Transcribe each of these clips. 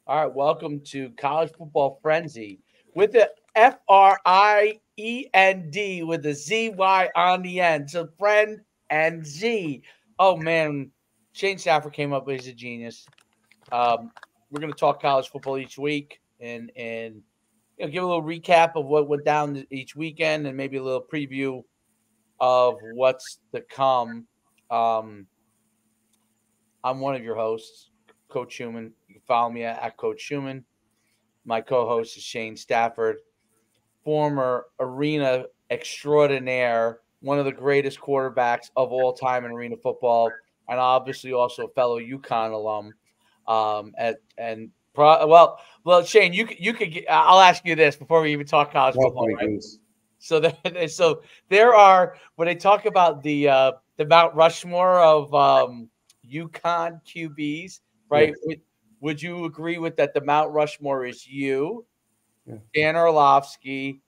All right, welcome to College Football Friendzy with the Friend with the ZY on the end. So friend and Z. Oh man, Shane Stafford came up with a genius. We're going to talk college football each week and give a little recap of what went down each weekend and maybe a little preview of what's to come. I'm one of your hosts, Coach Schuman. You can follow me at Coach Schuman. My co-host is Shane Stafford, former arena extraordinaire, one of the greatest quarterbacks of all time in arena football, and obviously also a fellow UConn alum. Well, Shane, you could get, I'll ask you this before we even talk college football. Right? So there are, when they talk about the Mount Rushmore of UConn QBs, right? Yeah. Would you agree with that? The Mount Rushmore is you, Dan Orlovsky,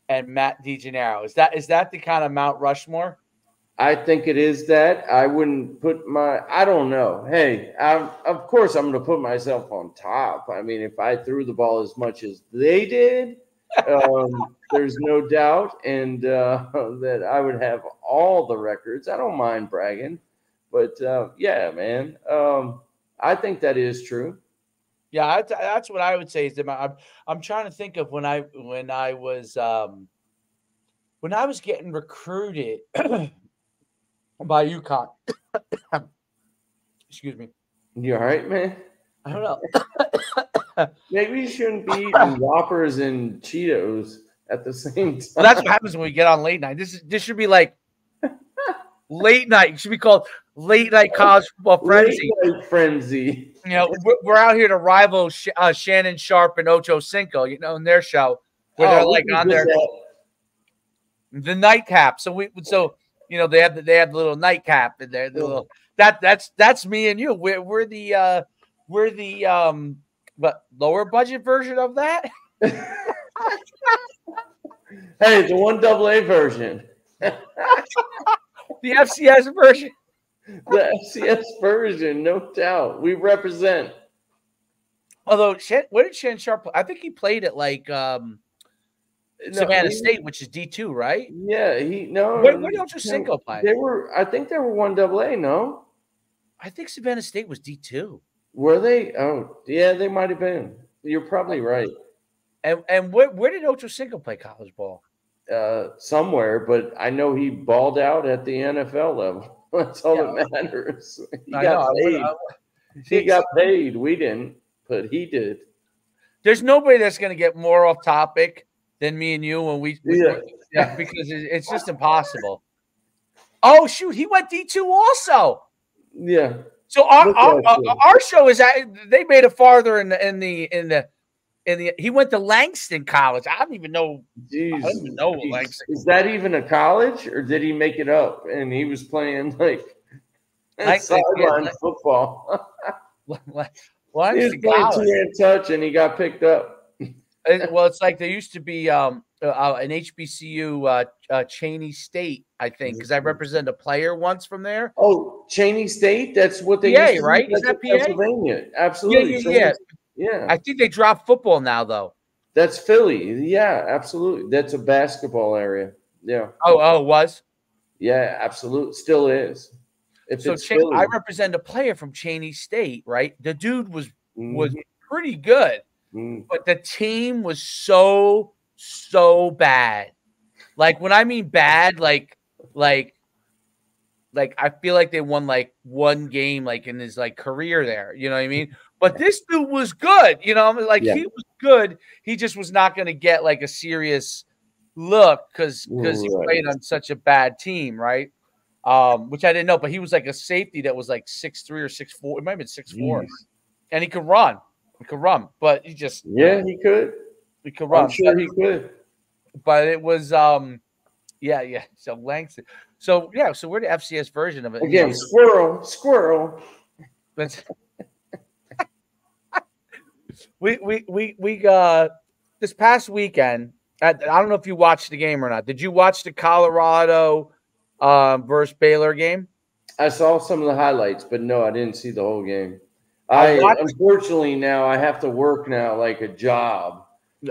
and Matt DeGennaro. Is that the kind of Mount Rushmore? I think it is that. I wouldn't put I don't know. Hey, of course I'm going to put myself on top. I mean, if I threw the ball as much as they did, there's no doubt, and that I would have all the records. I don't mind bragging, but yeah, man, I think that is true. Yeah, that's what I would say. Is that I'm trying to think of when I was getting recruited by UConn. Excuse me. You all right, man? I don't know. Maybe you shouldn't be eating Whoppers and Cheetos at the same time. Well, that's what happens when we get on late night. This should be like late night. It should be called Late Night College Football Friendzy. Late Night Friendzy. You know, we're out here to rival Shannon Sharp and Ocho Cinco, in their show where they're like on their the nightcap. So they have the little nightcap in there. The little that's me and you. We're the lower budget version of that. Hey, the 1AA version. The FCS version. The FCS version, no doubt. We represent. Although, where did Shannon Sharp play? I think he played at Savannah State, which is D2, right? Yeah, Where did Ocho Cinco play? I think they were 1AA, no? I think Savannah State was D2. Were they? Oh, yeah, they might have been. You're probably right. And where did Ocho Cinco play college ball? Somewhere, but I know he balled out at the NFL level. That's all that matters. He got paid. He got paid. We didn't, but he did. There's nobody that's going to get more off topic than me and you when we because it's just impossible. Oh shoot, he went D2 also. Yeah. So our show is they made it farther in the he went to Langston College. I don't even know. Jeez, I don't even know what Langston is that even a college, or did he make it up and he was playing sideline football? He was playing two-hand touch and he got picked up. Well, it's like there used to be an HBCU Cheney State, I think, because I represented a player once from there. Oh, Cheney State? That's what they used to right? Is that PA? Pennsylvania. Absolutely. Yeah. I think they dropped football now, though. That's Philly. Yeah, absolutely. That's a basketball area. Yeah. Oh, it was? Yeah, absolutely. Still is. I represent a player from Cheney State, right? The dude was pretty good, but the team was so bad. Like, when I mean bad, like I feel like they won one game in his career there. You know what I mean? But this dude was good. He was good. He just was not going to get a serious look because he played on such a bad team, right? Which I didn't know, but he was a safety that was 6'3" or 6'4". It might have been 6'4", and he could run. But he just he could. He could run. I'm sure he could. But it was So Langston. So we're the FCS version of it. Again, squirrel. But we got this past weekend. I don't know if you watched the game or not. Did you watch the Colorado versus Baylor game? I saw some of the highlights, but no, I didn't see the whole game. Unfortunately now I have to work now like a job.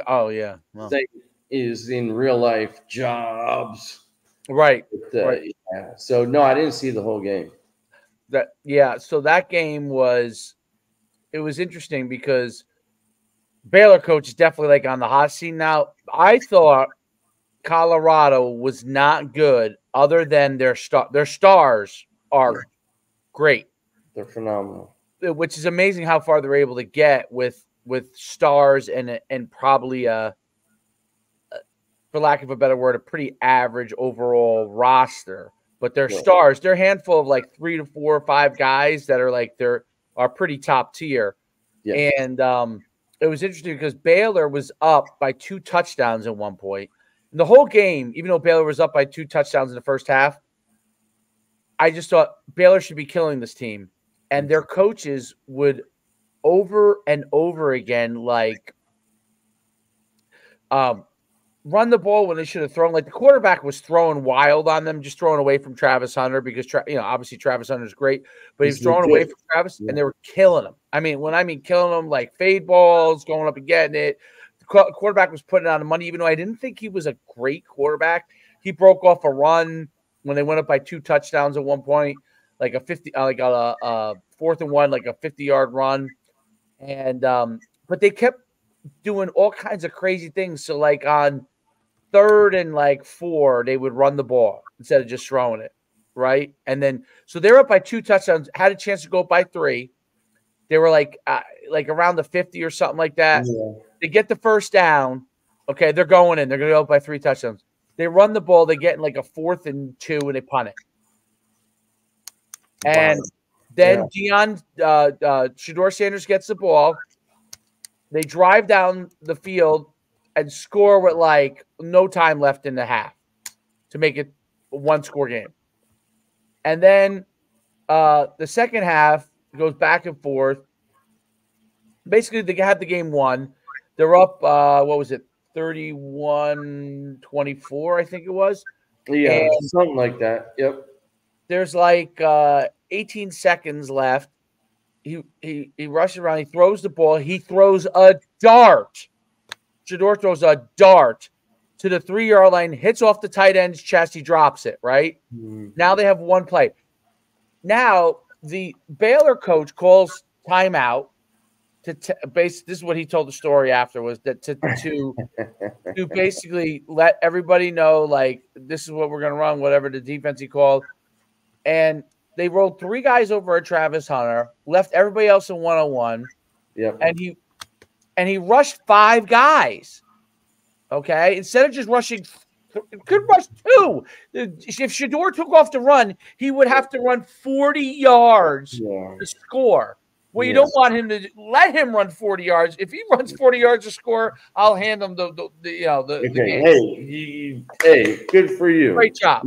Oh yeah, well. That is in real life jobs. Right. But, right. Yeah. So no, I didn't see the whole game. So that game was interesting because Baylor coach is definitely like on the hot seat now. I thought Colorado was not good other than their stars are great. They're phenomenal. Which is amazing how far they're able to get with stars and probably for lack of a better word, a pretty average overall roster. But they're stars. They're a handful of like 3 to 4 or 5 guys that are like are pretty top tier. Yeah. And it was interesting because Baylor was up by 2 touchdowns at one point. And the whole game, even though Baylor was up by 2 touchdowns in the first half, I just thought Baylor should be killing this team. And their coaches would over and over again like run the ball when they should have thrown. Like the quarterback was throwing wild on them, just throwing away from Travis Hunter because, obviously Travis Hunter is great, but he's throwing away from Travis and they were killing him. I mean, when I mean killing him, like fade balls, going up and getting it. The quarterback was putting on the money, even though I didn't think he was a great quarterback. He broke off a run when they went up by 2 touchdowns at one point, like a 50, like a 4th and 1, like a 50-yard run. And, but they kept doing all kinds of crazy things. So like on 3rd and like 4, they would run the ball instead of just throwing it, right? And then so they're up by 2 touchdowns, had a chance to go up by 3. They were like around the 50 or something like that. Yeah. They get the first down. Okay, they're going in. They're going to go up by 3 touchdowns. They run the ball. They get in like a 4th and 2, and they punt it. And then Shedeur Sanders gets the ball. They drive down the field and score with like no time left in the half to make it a 1-score game. And then the second half goes back and forth. Basically, they have the game won. They're up, 31-24, I think it was. Yeah, and something like that. Yep. There's like 18 seconds left. He rushes around. He throws the ball. He throws a dart. Shedeur throws a dart to the 3-yard line, hits off the tight end's chest. He drops it, right? Mm-hmm. Now they have one play. Now the Baylor coach calls timeout this is what he told the story after, was that to basically let everybody know, like, this is what we're going to run, whatever the defense he called. And they rolled 3 guys over at Travis Hunter, left everybody else in 1-on-1. Yep. And he rushed 5 guys. Okay? Instead of just rushing, could rush 2. If Shedeur took off to run, he would have to run 40 yards to score. Well, you don't want him to let him run 40 yards. If he runs 40 yards to score, I'll hand him the game. Hey, good for you. Great job.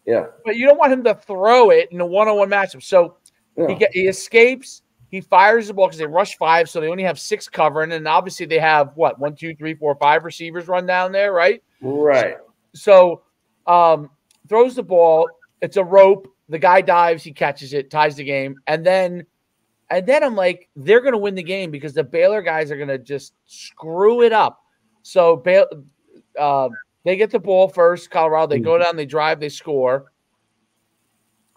Yeah. But you don't want him to throw it in a 1-on-1 matchup. So he escapes. He fires the ball because they rush 5, so they only have 6 covering. And obviously they have, 1, 2, 3, 4, 5 receivers run down there, right? Right. So throws the ball. It's a rope. The guy dives. He catches it, ties the game. And then I'm like, they're going to win the game because the Baylor guys are going to just screw it up. So they get the ball first, Colorado. They go down, they drive, they score.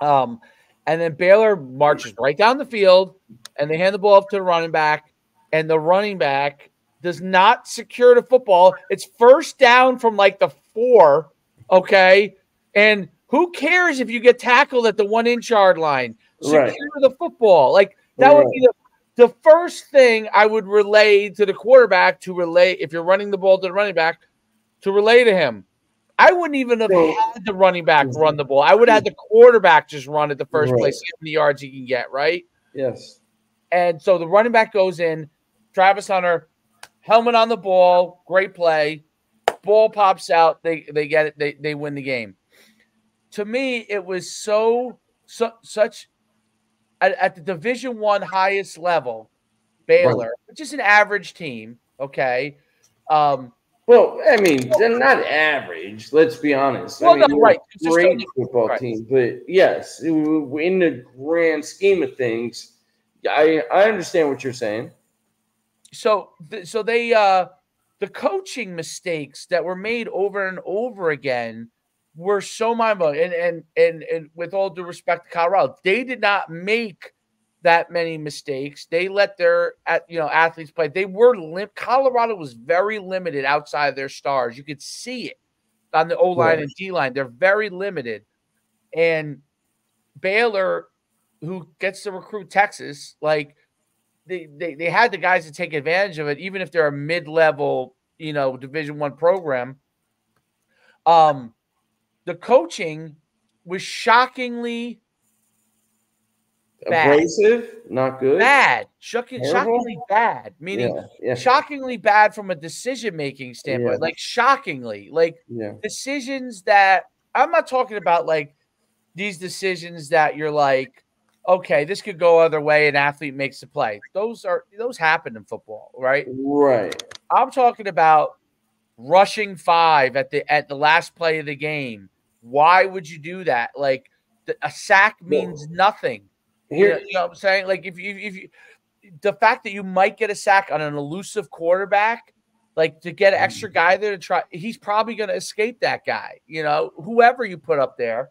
And then Baylor marches right down the field, and they hand the ball off to the running back, and the running back does not secure the football. It's first down from like the 4, okay? And who cares if you get tackled at the 1-inch yard line? Secure the football. Like, that would be the first thing I would relay to the quarterback if you're running the ball to the running back, to relay to him. I wouldn't even have had the running back run the ball. I would have had the quarterback just run at the first place, see how many yards he can get, right? Yes. And so the running back goes in. Travis Hunter, helmet on the ball, great play. Ball pops out. They get it. They win the game. To me, it was such at the Division I highest level, Baylor, which is an average team, okay? Well, I mean, they're not average. Let's be honest. Well, I mean, right. Great football team, but yes, in the grand scheme of things, I understand what you're saying. So they the coaching mistakes that were made over and over again were so mind-blowing. And with all due respect to Colorado, they did not make that many mistakes. They let their athletes play. They were Colorado was very limited outside of their stars. You could see it on the O-line and D-line. They're very limited. And Baylor, who gets to recruit Texas, like they had the guys to take advantage of it, even if they're a mid-level, Division I program. The coaching was shockingly bad. Abrasive, not good. Bad. Shockingly bad. Meaning shockingly bad from a decision-making standpoint. Like shockingly. Like decisions that I'm not talking about like these decisions that you're like, okay, this could go other way. An athlete makes the play. Those happen in football, right? Right. I'm talking about rushing 5 at the last play of the game. Why would you do that? Like a sack means nothing. You know what I'm saying? Like if you the fact that you might get a sack on an elusive quarterback, like to get an extra guy there to try, he's probably going to escape that guy. Whoever you put up there,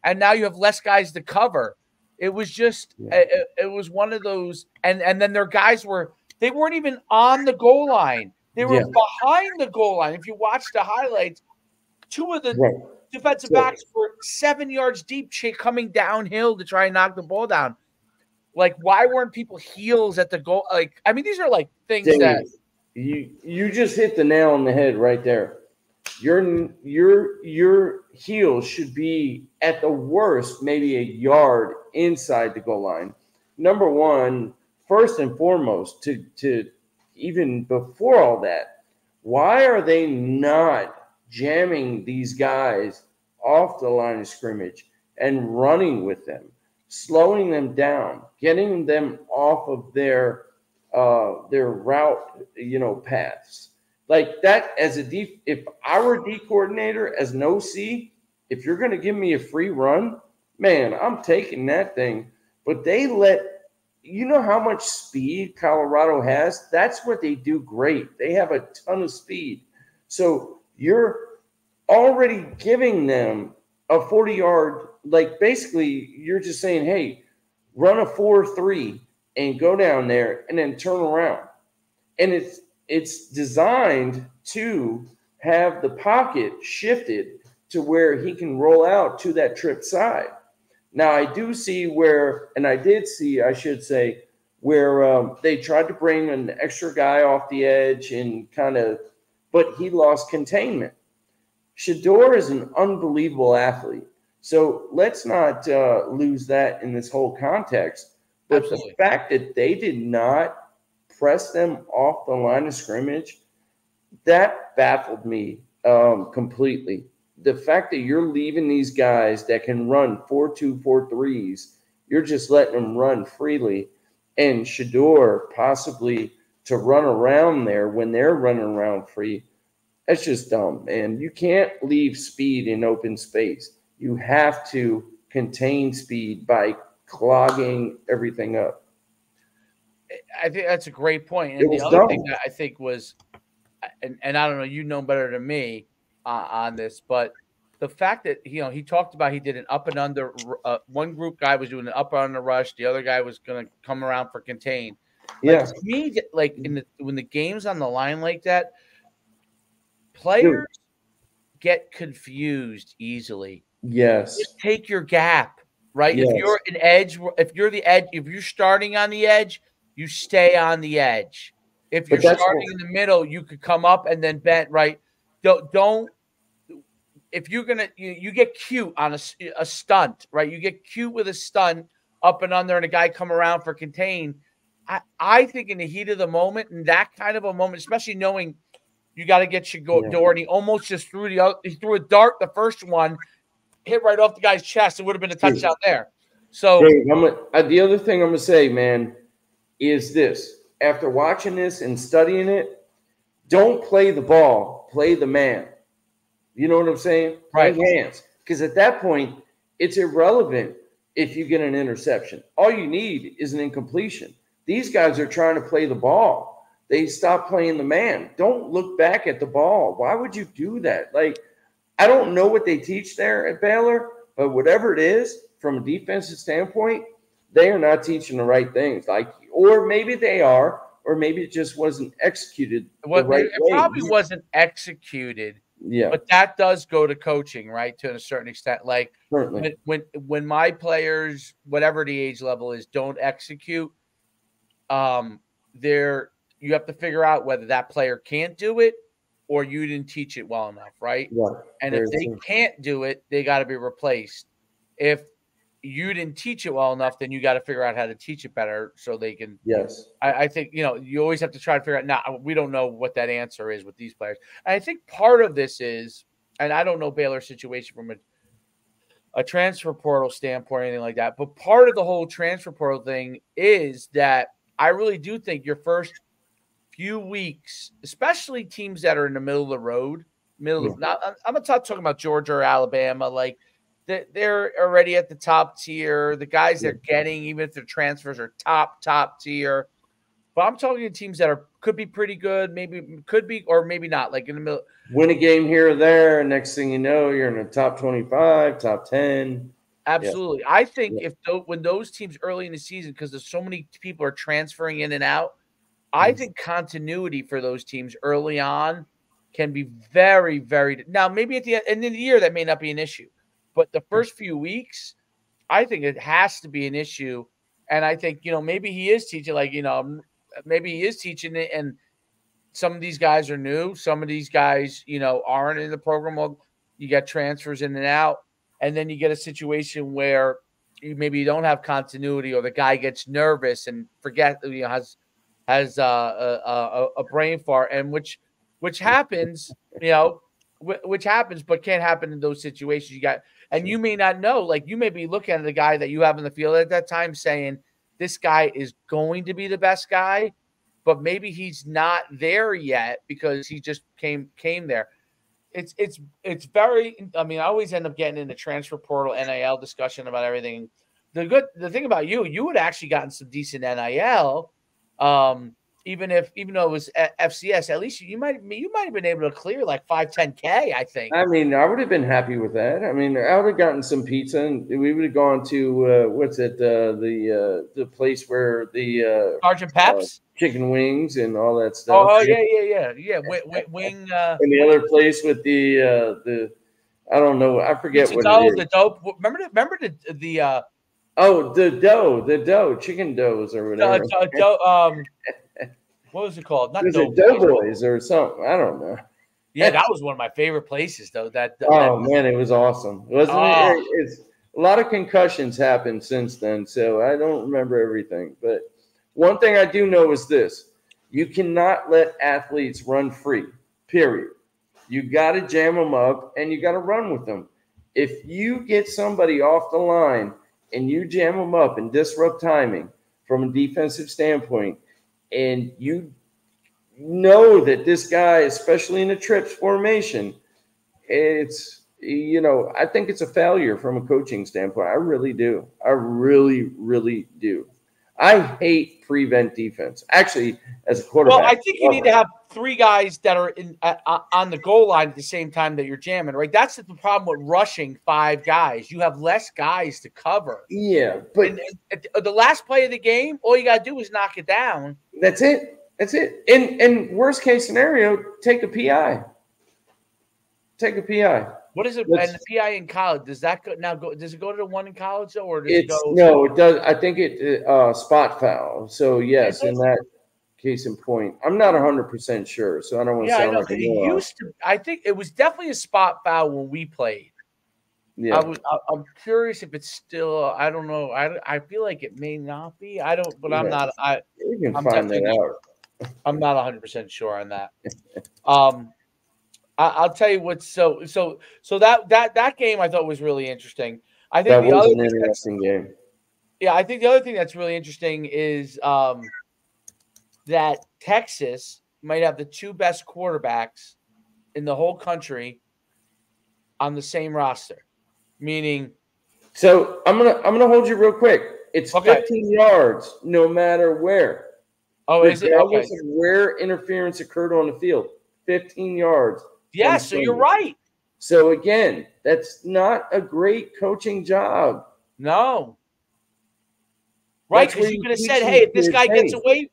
and now you have less guys to cover. It was just it was one of those, and then their guys they weren't even on the goal line. They were behind the goal line. If you watch the highlights, 2 of the defensive backs were 7 yards deep, coming downhill to try and knock the ball down. Like, why weren't people heels at the goal? Like, I mean, these are like things that you just hit the nail on the head right there. Your heels should be at the worst maybe a yard inside the goal line. Number one, first and foremost, to even before all that, why are they not jamming these guys off the line of scrimmage and running with them, slowing them down, getting them off of their route, paths? Like that, as if I were a D coordinator, as an OC, if you're going to give me a free run, man, I'm taking that thing. But they how much speed Colorado has? That's what they do great. They have a ton of speed. So you're already giving them a 40-yard, like basically you're just saying, hey, run a 4-3 and go down there and then turn around. And it's designed to have the pocket shifted to where he can roll out to that trip side. Now, I do see where they tried to bring an extra guy off the edge and but he lost containment. Shedeur is an unbelievable athlete. So let's not lose that in this whole context. But Absolutely. The fact that they did not press them off the line of scrimmage, that baffled me completely. The fact that you're leaving these guys that can run 4.2, 4.3s, you're just letting them run freely. And Shedeur possibly to run around there when they're running around free, that's just dumb, man. You can't leave speed in open space. You have to contain speed by clogging everything up. I think that's a great point. And the other thing that I think was, and I don't know, you know better than me on this, but the fact that, he talked about he did an up and under, one group guy was doing an up and under rush. The other guy was going to come around for contain. Like, to me, like when the game's on the line like that, players get confused easily. Yes. Just take your gap, right? Yes. If you're an edge, if you're the edge, if you're starting on the edge, you stay on the edge. If you're starting in the middle, you could come up and then bend, right? Don't if you're going to, you get cute on a stunt, right? You get cute with a stunt up and under and a guy come around for contain. I think in the heat of the moment, and that kind of a moment, especially knowing you got to get Shedeur, and he almost just threw a dart, the first one, hit right off the guy's chest. It would have been a touchdown there. So Dave, the other thing I'm going to say, man, is this. After watching this and studying it, don't play the ball, play the man. You know what I'm saying? Right. Play hands. Because at that point, it's irrelevant if you get an interception. All you need is an incompletion. These guys are trying to play the ball. They stop playing the man. Don't look back at the ball. Why would you do that? Like, I don't know what they teach there at Baylor, but whatever it is, from a defensive standpoint, they are not teaching the right things. Like, or maybe they are, or maybe it just wasn't executed the right It way. probably wasn't executed. Yeah, But that does go to coaching, right? To a certain extent. Like certainly. when my players, whatever the age level is, don't execute, there you have to figure out whether that player can't do it or you didn't teach it well enough, right? Yeah, And if they can't do it, they got to be replaced. If you didn't teach it well enough, then you got to figure out how to teach it better so they can. Yes. I think, you always have to try to figure out. Now, we don't know what that answer is with these players. And I think part of this is, and I don't know Baylor's situation from a transfer portal standpoint or anything like that, but part of the whole transfer portal thing is that I really do think your first few weeks, especially teams that are in the middle of the road, I'm not talking about Georgia or Alabama, like they're already at the top tier. The guys they're getting, even if their transfers are top tier. But I'm talking to teams that could be pretty good, maybe could be, or maybe not, like in the middle. Win a game here or there, and next thing you know, you're in the top 25, top 10. Absolutely. Yeah. I think when those teams early in the season, because there's so many people are transferring in and out, I think continuity for those teams early on can be very, very. Now, maybe at the end of the year, that may not be an issue. But the first few weeks, I think it has to be an issue. And I think, maybe he is teaching, maybe he is teaching it. And some of these guys are new. Some of these guys, aren't in the program. You get transfers in and out. And then you get a situation where you don't have continuity, or the guy gets nervous and has a brain fart, and which happens, which happens, but can't happen in those situations. You may not know, like you may be looking at the guy that you have in the field at that time saying, this guy is going to be the best guy, but maybe he's not there yet because he just came there. It's very, I always end up getting in the transfer portal NIL discussion about everything. The thing about you had actually gotten some decent NIL. Even though it was FCS, at least you might have been able to clear like 5-10K, I think. I would have been happy with that. I would have gotten some pizza, and we would have gone to the place where the Sergeant Pep's chicken wings and all that stuff. Oh yeah. Wing. And the other place with the I don't know, I forget what it is. The dope. Remember the the dough, chicken doughs or whatever. What was it called? Not Dough Boys or something. I don't know. Yeah, that was one of my favorite places, though. Man, it was awesome, wasn't it? It's a lot of concussions happened since then, so I don't remember everything. But one thing I do know is this: you cannot let athletes run free. Period. You got to jam them up, and you got to run with them. If you get somebody off the line and you jam them up and disrupt timing from a defensive standpoint, and you know that this guy, especially in the trips formation, it's, I think it's a failure from a coaching standpoint. I really do. I really, really do. I hate prevent defense. Actually, as a quarterback. Well, I think you need to have three guys that are on the goal line at the same time that you're jamming, right? That's the problem with rushing five guys. You have less guys to cover. Yeah, but the last play of the game, all you got to do is knock it down. That's it. In worst case scenario, take a PI. Take a PI. What is it? And the PI in college, does that go now? Does it go to the one in college, or does it go? No, it does. I think it spot foul. So yes, in that case in point, I'm not 100% sure. So I don't want to sound like a moron. I think it was definitely a spot foul when we played. Yeah, I'm curious if it's still. I don't know. I feel like it may not be. I don't, but I'm not. You can find that out. I'm not 100% sure on that. I'll tell you what. So that game I thought was really interesting. I think that was an interesting game. Yeah, I think the other thing that's really interesting is that Texas might have the two best quarterbacks in the whole country on the same roster. Meaning, So I'm gonna hold you real quick. It's Okay. 15 yards, no matter where. Oh, is it? Okay. Regardless of where interference occurred on the field, 15 yards. Yeah, so you're right. So again, that's not a great coaching job. No. Right, because you could have said, "Hey, if this guy gets away,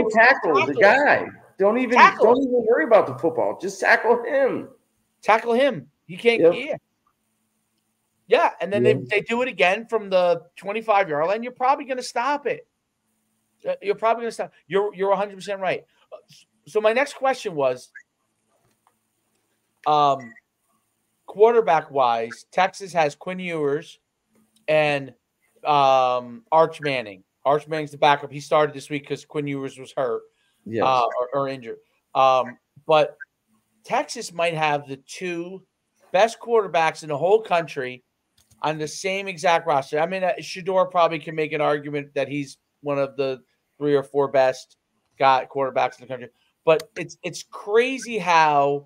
go tackle the guy. Don't even worry about the football. Just tackle him. Tackle him. He can't. Yep. Yeah, and then they do it again from the 25-yard line. You're probably going to stop it. You're probably going to stop. You're 100% right. So my next question was, quarterback wise, Texas has Quinn Ewers and Arch Manning. Arch Manning's the backup. He started this week because Quinn Ewers was hurt or injured. But Texas might have the two best quarterbacks in the whole country on the same exact roster. I mean, Shedeur probably can make an argument that he's one of the 3 or 4 best quarterbacks in the country. But it's crazy how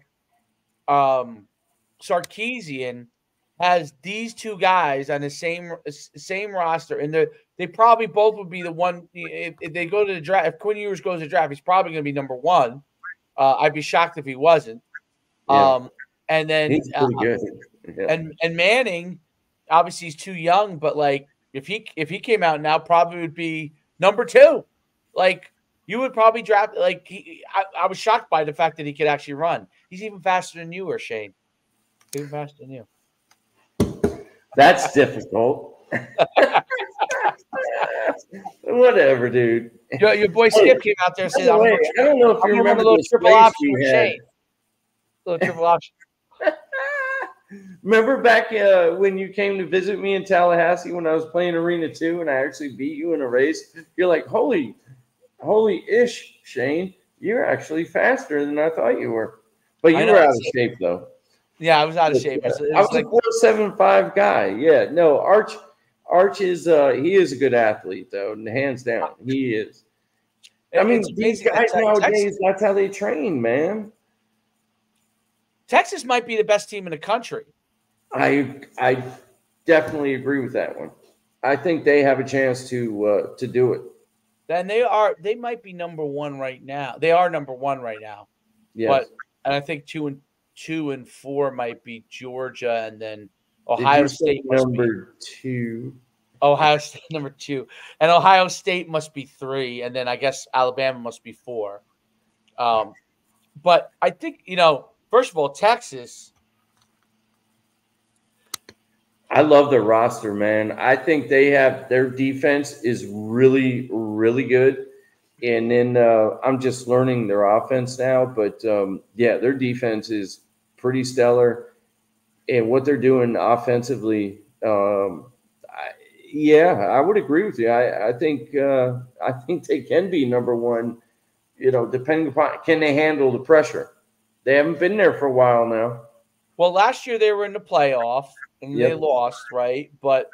Sarkisian has these two guys on the same roster, and they probably both would be the one if they go to the draft. If Quinn Ewers goes to the draft, he's probably going to be number 1. I'd be shocked if he wasn't. Yeah. And then he's pretty good. Yeah. And Manning, obviously he's too young, but like if he came out now, probably would be number 2. Like you would probably draft like I was shocked by the fact that he could actually run. He's even faster than you, or Shane. Even faster than you. That's difficult. Whatever, dude. Your boy Skip came out there and said, I don't know if you remember the little triple option with Shane. Little triple option. Remember back when you came to visit me in Tallahassee when I was playing Arena 2 and I actually beat you in a race? You're like, holy ish, Shane. You're actually faster than I thought you were. But you were out of shape, though. Yeah, I was out of shape. I was like a 4.75 guy. Yeah, no, Arch is he is a good athlete, though, and hands down, he is. I mean, these guys nowadays, that's how they train, man. Texas might be the best team in the country. I definitely agree with that one. I think they have a chance to do it. Then they might be number 1 right now. They are number 1 right now. Yes. And I think 2 and 4 might be Georgia, and then Ohio State number 2. Ohio State number 2, and Ohio State must be 3, and then I guess Alabama must be 4. But I think first of all, Texas. I love their roster, man. I think their defense is really, really good. And then I'm just learning their offense now. But, their defense is pretty stellar. And what they're doing offensively, I would agree with you. I think they can be number 1, depending upon can they handle the pressure. They haven't been there for a while now. Well, last year they were in the playoff and they lost, right? But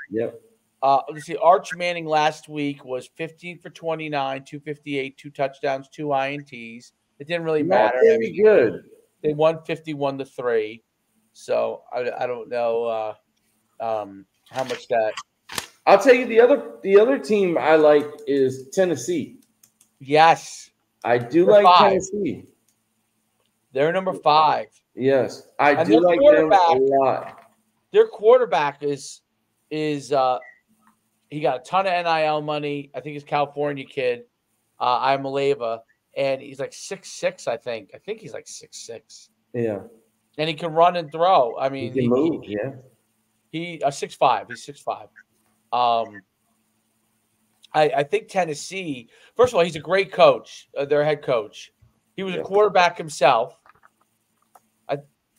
let's see. Arch Manning last week was 15 for 29, 258, 2 touchdowns, 2 INTs. It didn't really matter. Very good. They won 51-3. So I don't know how much that. I'll tell you the other team I like is Tennessee. Yes, I do like Tennessee. They're number 5. Yes, I do like them a lot. Their quarterback is he got a ton of NIL money. I think he's a California kid, Imaleva, and he's like 6'6", I think. I think he's like 6'6". Yeah. And he can run and throw. I mean, he can move, yeah. He 6'5". He's 6'5". I think Tennessee, first of all, he's a great coach, their head coach. He was a quarterback himself.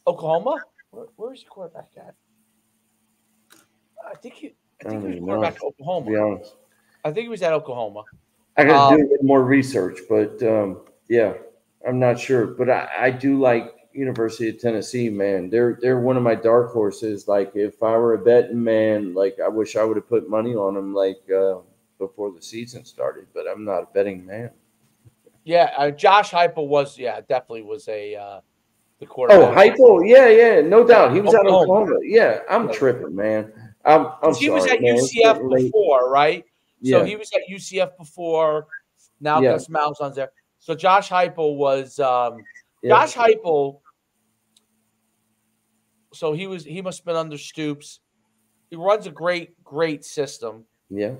Oklahoma? Where is the quarterback at? I think he was quarterback at Oklahoma. To be honest. I think he was at Oklahoma. I got to do a little more research, but I'm not sure. But I do like University of Tennessee, man. They're one of my dark horses. Like if I were a betting man, like I wish I would have put money on them before the season started. But I'm not a betting man. Yeah, Josh Heupel was definitely was the quarterback. Oh, Heupel, yeah, no doubt. He was out of Oklahoma. Yeah, I'm tripping, man. I'm He was sorry, at man. It's UCF getting late. before, right? So Yeah. he was at UCF before. Now Yeah. Gus Malzahn's there. So Josh Heupel was Yeah. Josh Heupel. So he must have been under Stoops. He runs a great system. Yeah.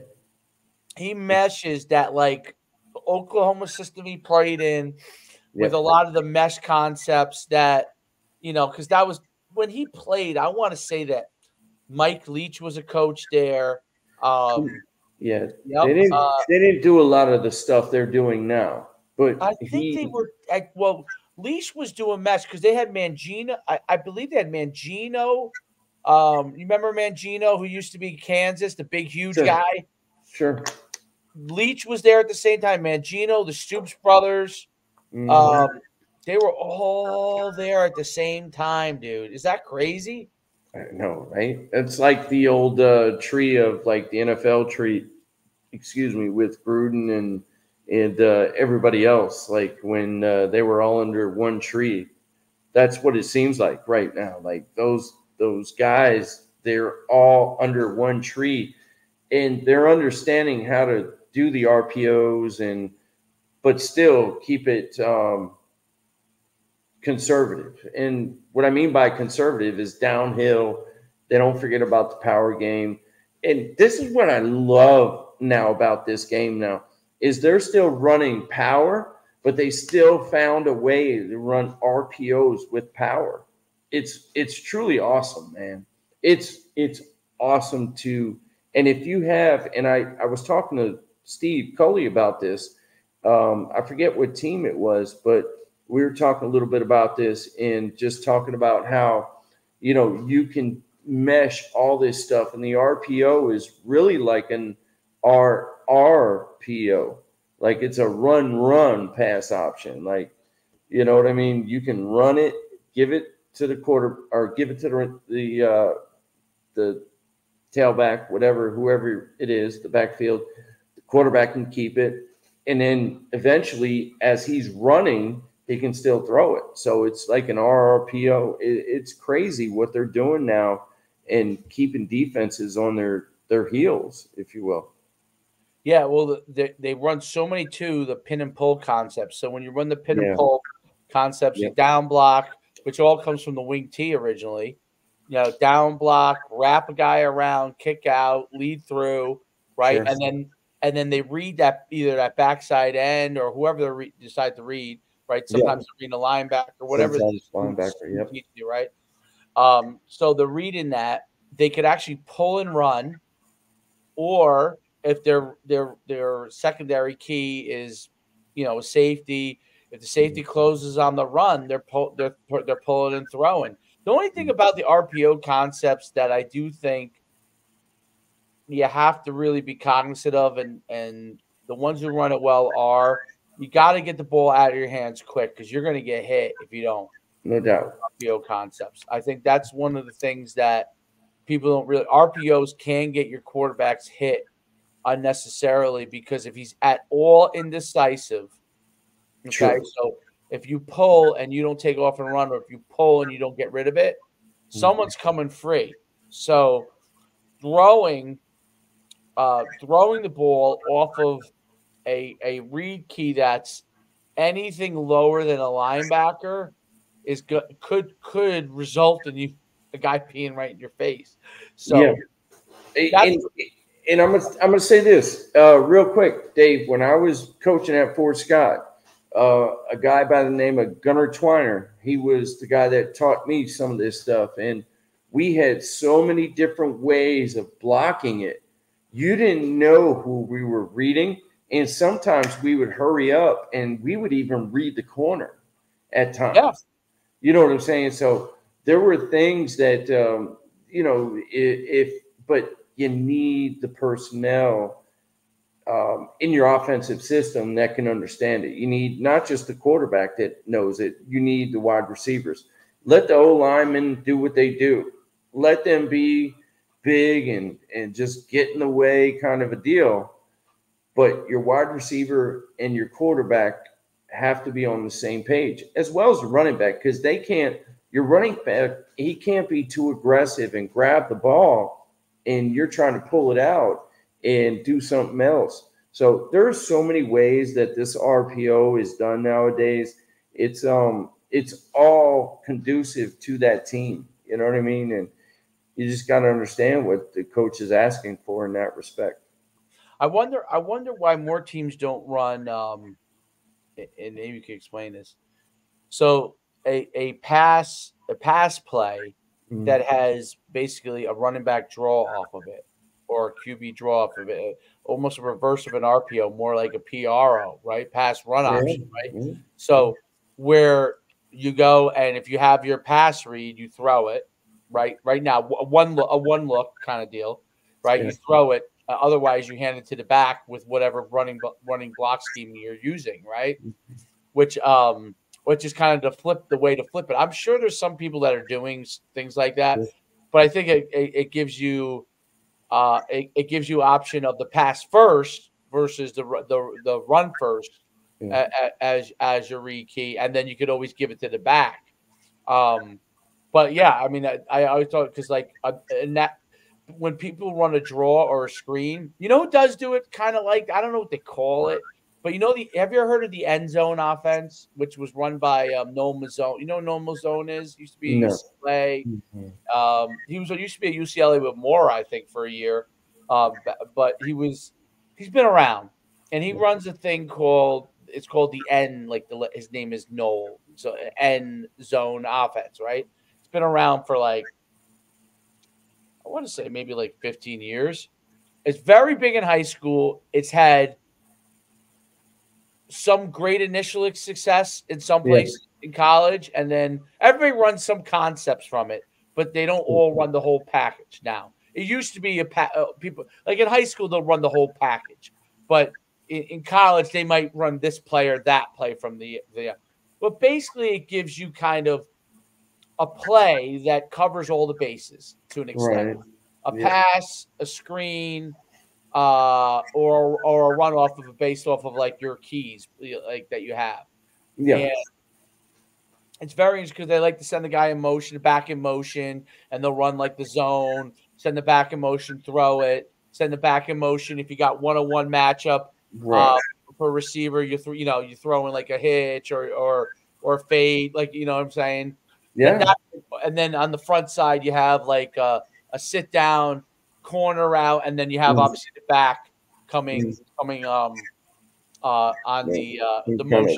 He meshes that like the Oklahoma system he played in with Yeah. a lot of the mesh concepts that, because that was when he played. I want to say that Mike Leach was a coach there. Yeah. Yep. They didn't do a lot of the stuff they're doing now. But I think they were Leach was doing mesh because they had Mangino. I believe they had Mangino. You remember Mangino, who used to be Kansas, the big, huge guy? Sure. Leach was there at the same time. Mangino, the Stoops brothers. Mm-hmm. They were all there at the same time, dude. Is that crazy? I know, right? It's like the old tree of like the NFL tree, excuse me, with Gruden and everybody else. Like when they were all under one tree. That's what it seems like right now. Like those guys, they're all under one tree, and they're understanding how to do the RPOs but still keep it conservative. And what I mean by conservative is downhill. They don't forget about the power game. And this is what I love now about this game now is they're still running power, but they still found a way to run RPOs with power. It's truly awesome, man. It's awesome to, and if you have, and I was talking to Steve Coley about this. I forget what team it was, but we were talking a little bit about this and just talking about how, you can mesh all this stuff. And the RPO is really like an RRPO. Like it's a run pass option. Like, you know what I mean? You can run it, give it to the quarter or give it to the tailback, whoever it is, the backfield. The quarterback can keep it. And then eventually, as he's running, he can still throw it. So it's like an RRPO. It's crazy what they're doing now and keeping defenses on their heels, if you will. Yeah, well, they run so many too, the pin and pull concepts. So when you run the pin and pull concepts, you down block, which all comes from the wing T originally. Down block, wrap a guy around, kick out, lead through, right? Sure. And then they read that either that backside end or whoever they decide to read, right? Sometimes they're reading a linebacker, whatever. Sometimes linebacker, teach you, right? So the reading that they could actually pull and run, or if their secondary key is, safety. If the safety closes on the run, they're pulling and throwing. The only thing about the RPO concepts that I do think you have to really be cognizant of, and the ones who run it well are, you got to get the ball out of your hands quick because you're going to get hit if you don't. No doubt. RPO concepts. I think that's one of the things that people don't really. RPOs can get your quarterbacks hit unnecessarily because if he's at all indecisive, okay, so if you pull and you don't take off and run, or if you pull and you don't get rid of it, someone's coming free. So throwing the ball off of a read key that's anything lower than a linebacker could result in a guy peeing right in your face. So and I'm gonna say this real quick, Dave. When I was coaching at Fort Scott, a guy by the name of Gunnar Twiner, he was the guy that taught me some of this stuff, and we had so many different ways of blocking it. You didn't know who we were reading, and sometimes we would hurry up and we would even read the corner at times. Yeah. You know what I'm saying? So there were things that but you need the personnel in your offensive system that can understand it. You need not just the quarterback that knows it. You need the wide receivers. Let the O linemen do what they do. Let them be big and just get in the way kind of a deal. But your wide receiver and your quarterback have to be on the same page, as well as the running back, because your running back, he can't be too aggressive and grab the ball and you're trying to pull it out and do something else. So there's so many ways that this RPO is done nowadays. It's all conducive to that team. You know what I mean? And you just got to understand what the coach is asking for in that respect. I wonder why more teams don't run. And maybe you can explain this. So a pass play that has basically a running back draw off of it, or a QB draw off of it, almost a reverse of an RPO, more like a PRO, right? Pass run option, right? Yeah. So where you go, and if you have your pass read, you throw it, right? Right now, a one look kind of deal, right? Yeah. You throw it. Otherwise, you hand it to the back with whatever running block scheme you're using, right? Which is kind of the way to flip it. I'm sure there's some people that are doing things like that, but I think it gives you it gives you option of the pass first versus the run first as your read key, and then you could always give it to the back. But yeah, I mean, I always thought, because like in that, when people run a draw or a screen, you know who does do it kind of like, I don't know what they call it, but have you ever heard of the end zone offense, which was run by Noel Mazzone? You know what Noel Mazzone is? Used to be No. UCLA. He used to be at UCLA with Mora, I think, for a year. But he's been around, and he runs a thing called the N, like his name is Noel, so end zone offense, right? It's been around for like, I want to say maybe like 15 years. It's very big in high school. It's had some great initial success in some places in college, and then everybody runs some concepts from it, but they don't all run the whole package now. It used to be people like in high school, they'll run the whole package, but in college, they might run this play or that play from the. But basically, it gives you kind of a play that covers all the bases to an extent. Right. A pass, a screen, or a run off of based off of like your keys, like that you have. Yeah. And it's very interesting because they like to send the guy in motion, back in motion, and they'll run like the zone, send the back in motion, throw it, send the back in motion. If you got 1-on-1 matchup for a receiver, you throw in like a hitch or fade, like, you know what I'm saying? Yeah. And then on the front side, you have like a sit down corner route, and then you have obviously the back coming on the motion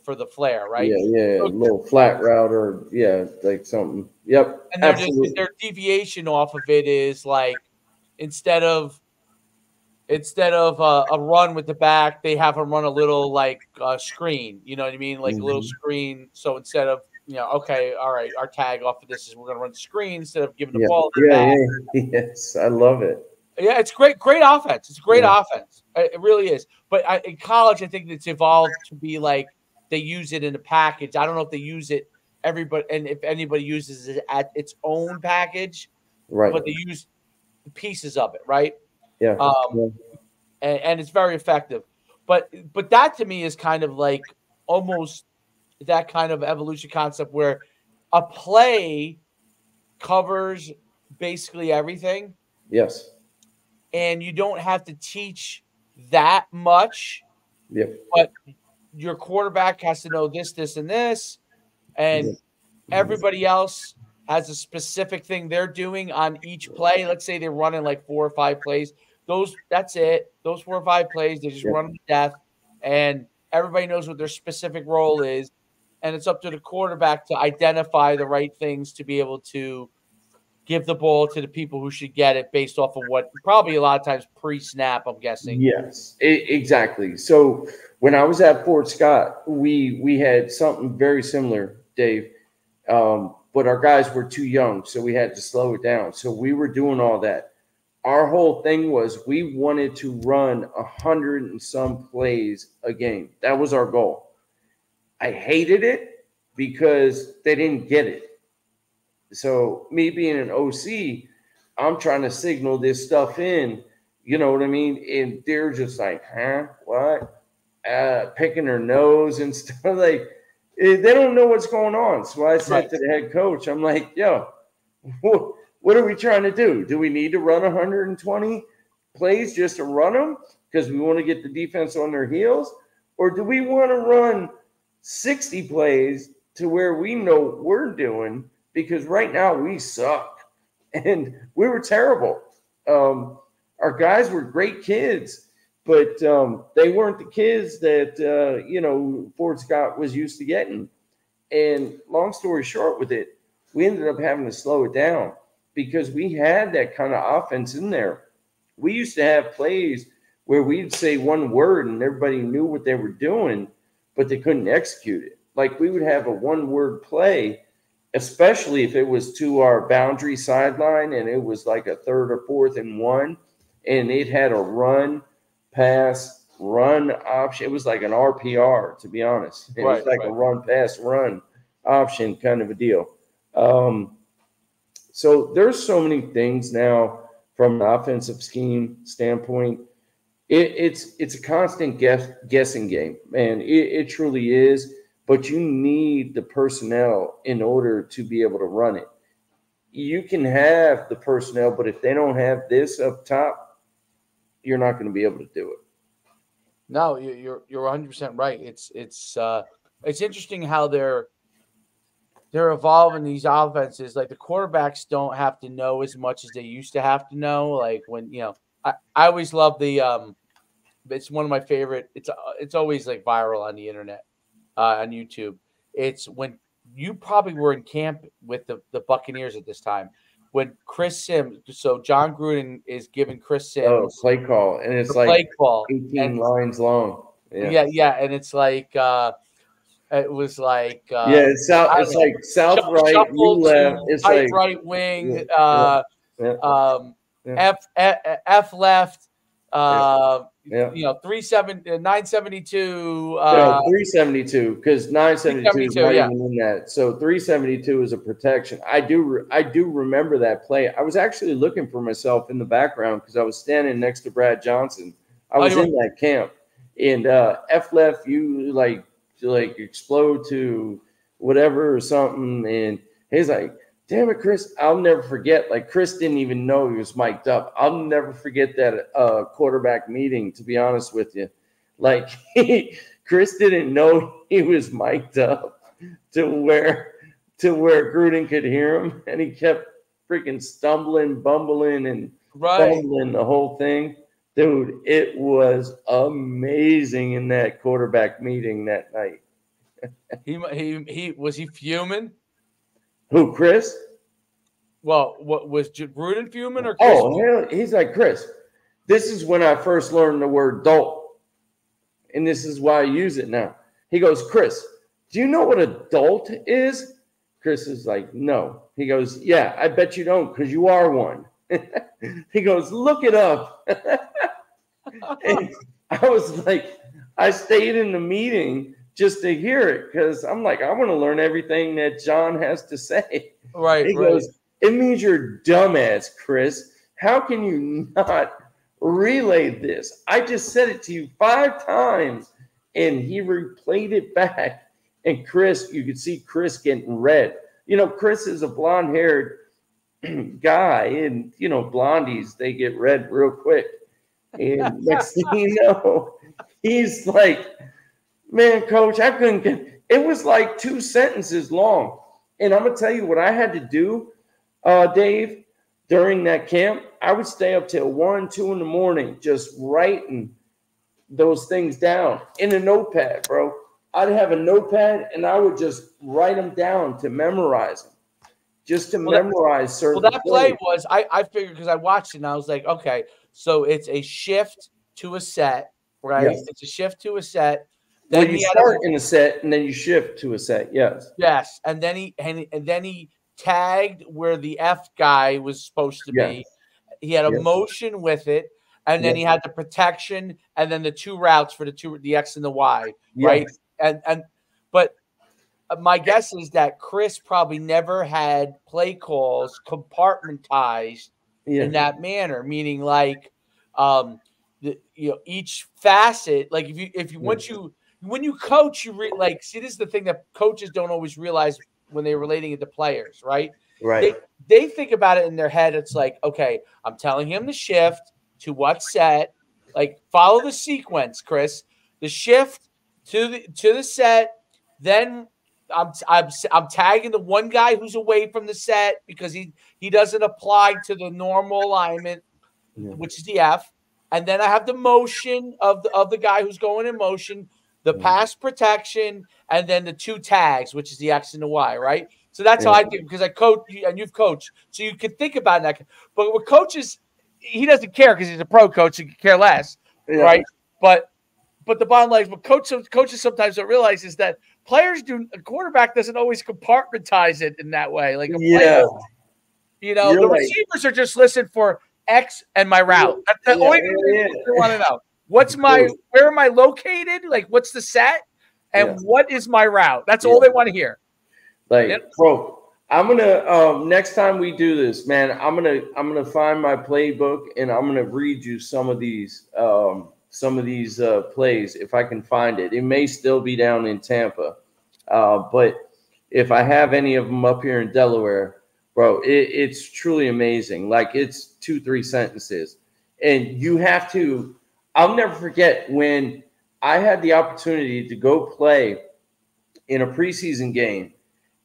for the flare, right? Yeah, a little flat route, or like something. Yep. And Absolutely. their deviation off of it is like, instead of a run with the back, they have them run a little like screen. You know what I mean? Like a little screen. So instead of, okay, all right, our tag off of this is we're going to run the screen instead of giving the ball to the back. Yes, I love it. Yeah, it's great offense. It's a great offense. It really is. But in college, I think it's evolved to be like they use it in a package. I don't know if they use it and if anybody uses it at its own package, right? But they use pieces of it, right? Yeah. And it's very effective. But that to me is kind of like almost that kind of evolution concept where a play covers basically everything. Yes. And you don't have to teach that much. Yep. But your quarterback has to know this, this, and this. And everybody else has a specific thing they're doing on each play. Let's say they're running like 4 or 5 plays. That's it. Those 4 or 5 plays, they just run them to death. And everybody knows what their specific role is. And it's up to the quarterback to identify the right things to be able to give the ball to the people who should get it based off of what probably a lot of times pre-snap, I'm guessing. Yes, exactly. So when I was at Fort Scott, we had something very similar, Dave. But our guys were too young, so we had to slow it down. So we were doing all that. Our whole thing was we wanted to run 100 and some plays a game. That was our goal. I hated it because they didn't get it. So me being an OC, I'm trying to signal this stuff in, you know what I mean? And they're just like, huh, what? Picking their nose and stuff. Like, they don't know what's going on. So I said to the head coach, I'm like, yo, What are we trying to do? Do we need to run 120 plays just to run them because we want to get the defense on their heels? Or do we want to run 60 plays to where we know what we're doing? Because right now we suck. And we were terrible. Our guys were great kids, but they weren't the kids that, Fort Scott was used to getting. And long story short with it, we ended up having to slow it down because we had that kind of offense in there. We used to have plays where we'd say one word and everybody knew what they were doing, but they couldn't execute it. Like we would have a one-word play, especially if it was to our boundary sideline and it was like a 3rd or 4th and 1, and it had a run, pass, run option. It was like an RPR, to be honest. It was like a run, pass, run option kind of a deal. So there's so many things now from an offensive scheme standpoint. It's a constant guessing game, man. It truly is. But you need the personnel in order to be able to run it. You can have the personnel, but if they don't have this up top, you're not going to be able to do it. No, you're 100% right. It's interesting how they're evolving these offenses. Like the quarterbacks don't have to know as much as they used to have to know. Like when I always love the it's one of my favorite. It's always like viral on the internet, on YouTube. It's when you probably were in camp with the Buccaneers at this time. When Chris Sims, so John Gruden is giving Chris Sims play call, and it's like play call, 18 lines long. Yeah, and it's like it was like it's like south right, you left. It's like right wing, F left. 972. 372 because 972 is not even in that. So 372 is a protection. I do remember that play. I was actually looking for myself in the background because I was standing next to Brad Johnson. I was in that camp, and F left, you like explode to whatever or something, and he's like, damn it, Chris, I'll never forget. Like, Chris didn't even know he was mic'd up. I'll never forget that quarterback meeting, to be honest with you. Like, Chris didn't know he was mic'd up to where Gruden could hear him, and he kept freaking stumbling, bumbling, and fumbling the whole thing. Dude, it was amazing in that quarterback meeting that night. He was he fuming? Who, Chris? Well, what was Gruden fuming or Chris? Oh, he's like, Chris, this is when I first learned the word dolt, and this is why I use it now. He goes, Chris, do you know what a dolt is? Chris is like, no. He goes, yeah, I bet you don't because you are one. He goes, look it up. And I was like, I stayed in the meeting just to hear it because I'm like, I want to learn everything that John has to say. Right. He goes, it means you're dumbass, Chris. How can you not relay this? I just said it to you 5 times, and he replayed it back. And Chris, you could see Chris getting red. Chris is a blonde-haired guy, and blondies, they get red real quick. And next thing you know, he's like, man, Coach, I couldn't get – it was like 2 sentences long. And I'm going to tell you what I had to do, Dave, during that camp. I would stay up till 1, 2 in the morning just writing those things down in a notepad, bro. I'd have a notepad, and I would just write them down to memorize them, just to memorize certain Well, that play was – I figured because I watched it, and I was like, okay, so it's a shift to a set, right? Yes. It's a shift to a set. Then you start in a set, and then you shift to a set. Yes. Yes, and then he tagged where the F guy was supposed to be. He had a motion with it, and then he had the protection, and then the 2 routes for the X and the Y, right? But my guess is that Chris probably never had play calls compartmentized in that manner, meaning like each facet, like when you coach, see, this is the thing that coaches don't always realize when they're relating it to players, right? Right. They think about it in their head. It's like, okay, I'm telling him the shift to what set. Like, follow the sequence, Chris. The shift to the set. Then I'm tagging the one guy who's away from the set because he doesn't apply to the normal alignment, which is the F. And then I have the motion of the guy who's going in motion, the pass protection, and then the two tags, which is the X and the Y, right? So that's how I think, because I coach and you've coached, so you can think about that. But with coaches, he doesn't care because he's a pro coach. He can care less, right? But the bottom line is, what coaches sometimes don't realize is that players do. A quarterback doesn't always compartmentalize it in that way, like a player. You know, the receivers are just listening for X and my route. That's the only thing they want to know. Where am I located? Like, what's the set? And what is my route? That's all they want to hear. Like, bro, I'm gonna next time we do this, man, I'm gonna find my playbook and I'm gonna read you some of these plays if I can find it. It may still be down in Tampa, but if I have any of them up here in Delaware, bro, it's truly amazing. Like, it's 2-3 sentences, and you have to. I'll never forget when I had the opportunity to go play in a preseason game.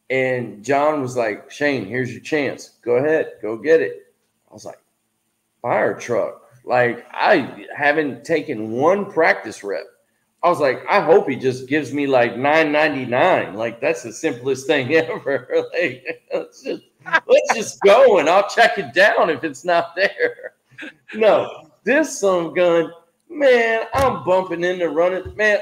And John was like, Shane, here's your chance. Go ahead. Go get it. I was like, fire truck. Like, I haven't taken one practice rep. I was like, I hope he just gives me like $9.99. Like, that's the simplest thing ever. Like, let's just go and I'll check it down if it's not there. No, this son gun, man, I'm bumping into running. Man,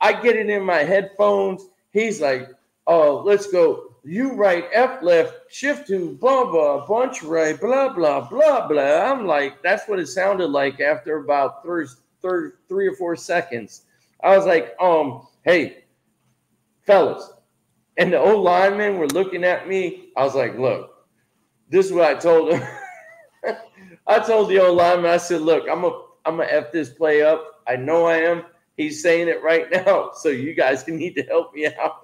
I get it in my headphones. He's like, oh, let's go. You right, F left, shift to blah, blah, bunch right, blah, blah, blah, blah. I'm like, that's what it sounded like after about 3 or 4 seconds. I was like, hey, fellas. And the old linemen were looking at me. I was like, look, this is what I told them. I told the old lineman, I said, look, I'm gonna F this play up. I know I am. He's saying it right now. So you guys need to help me out.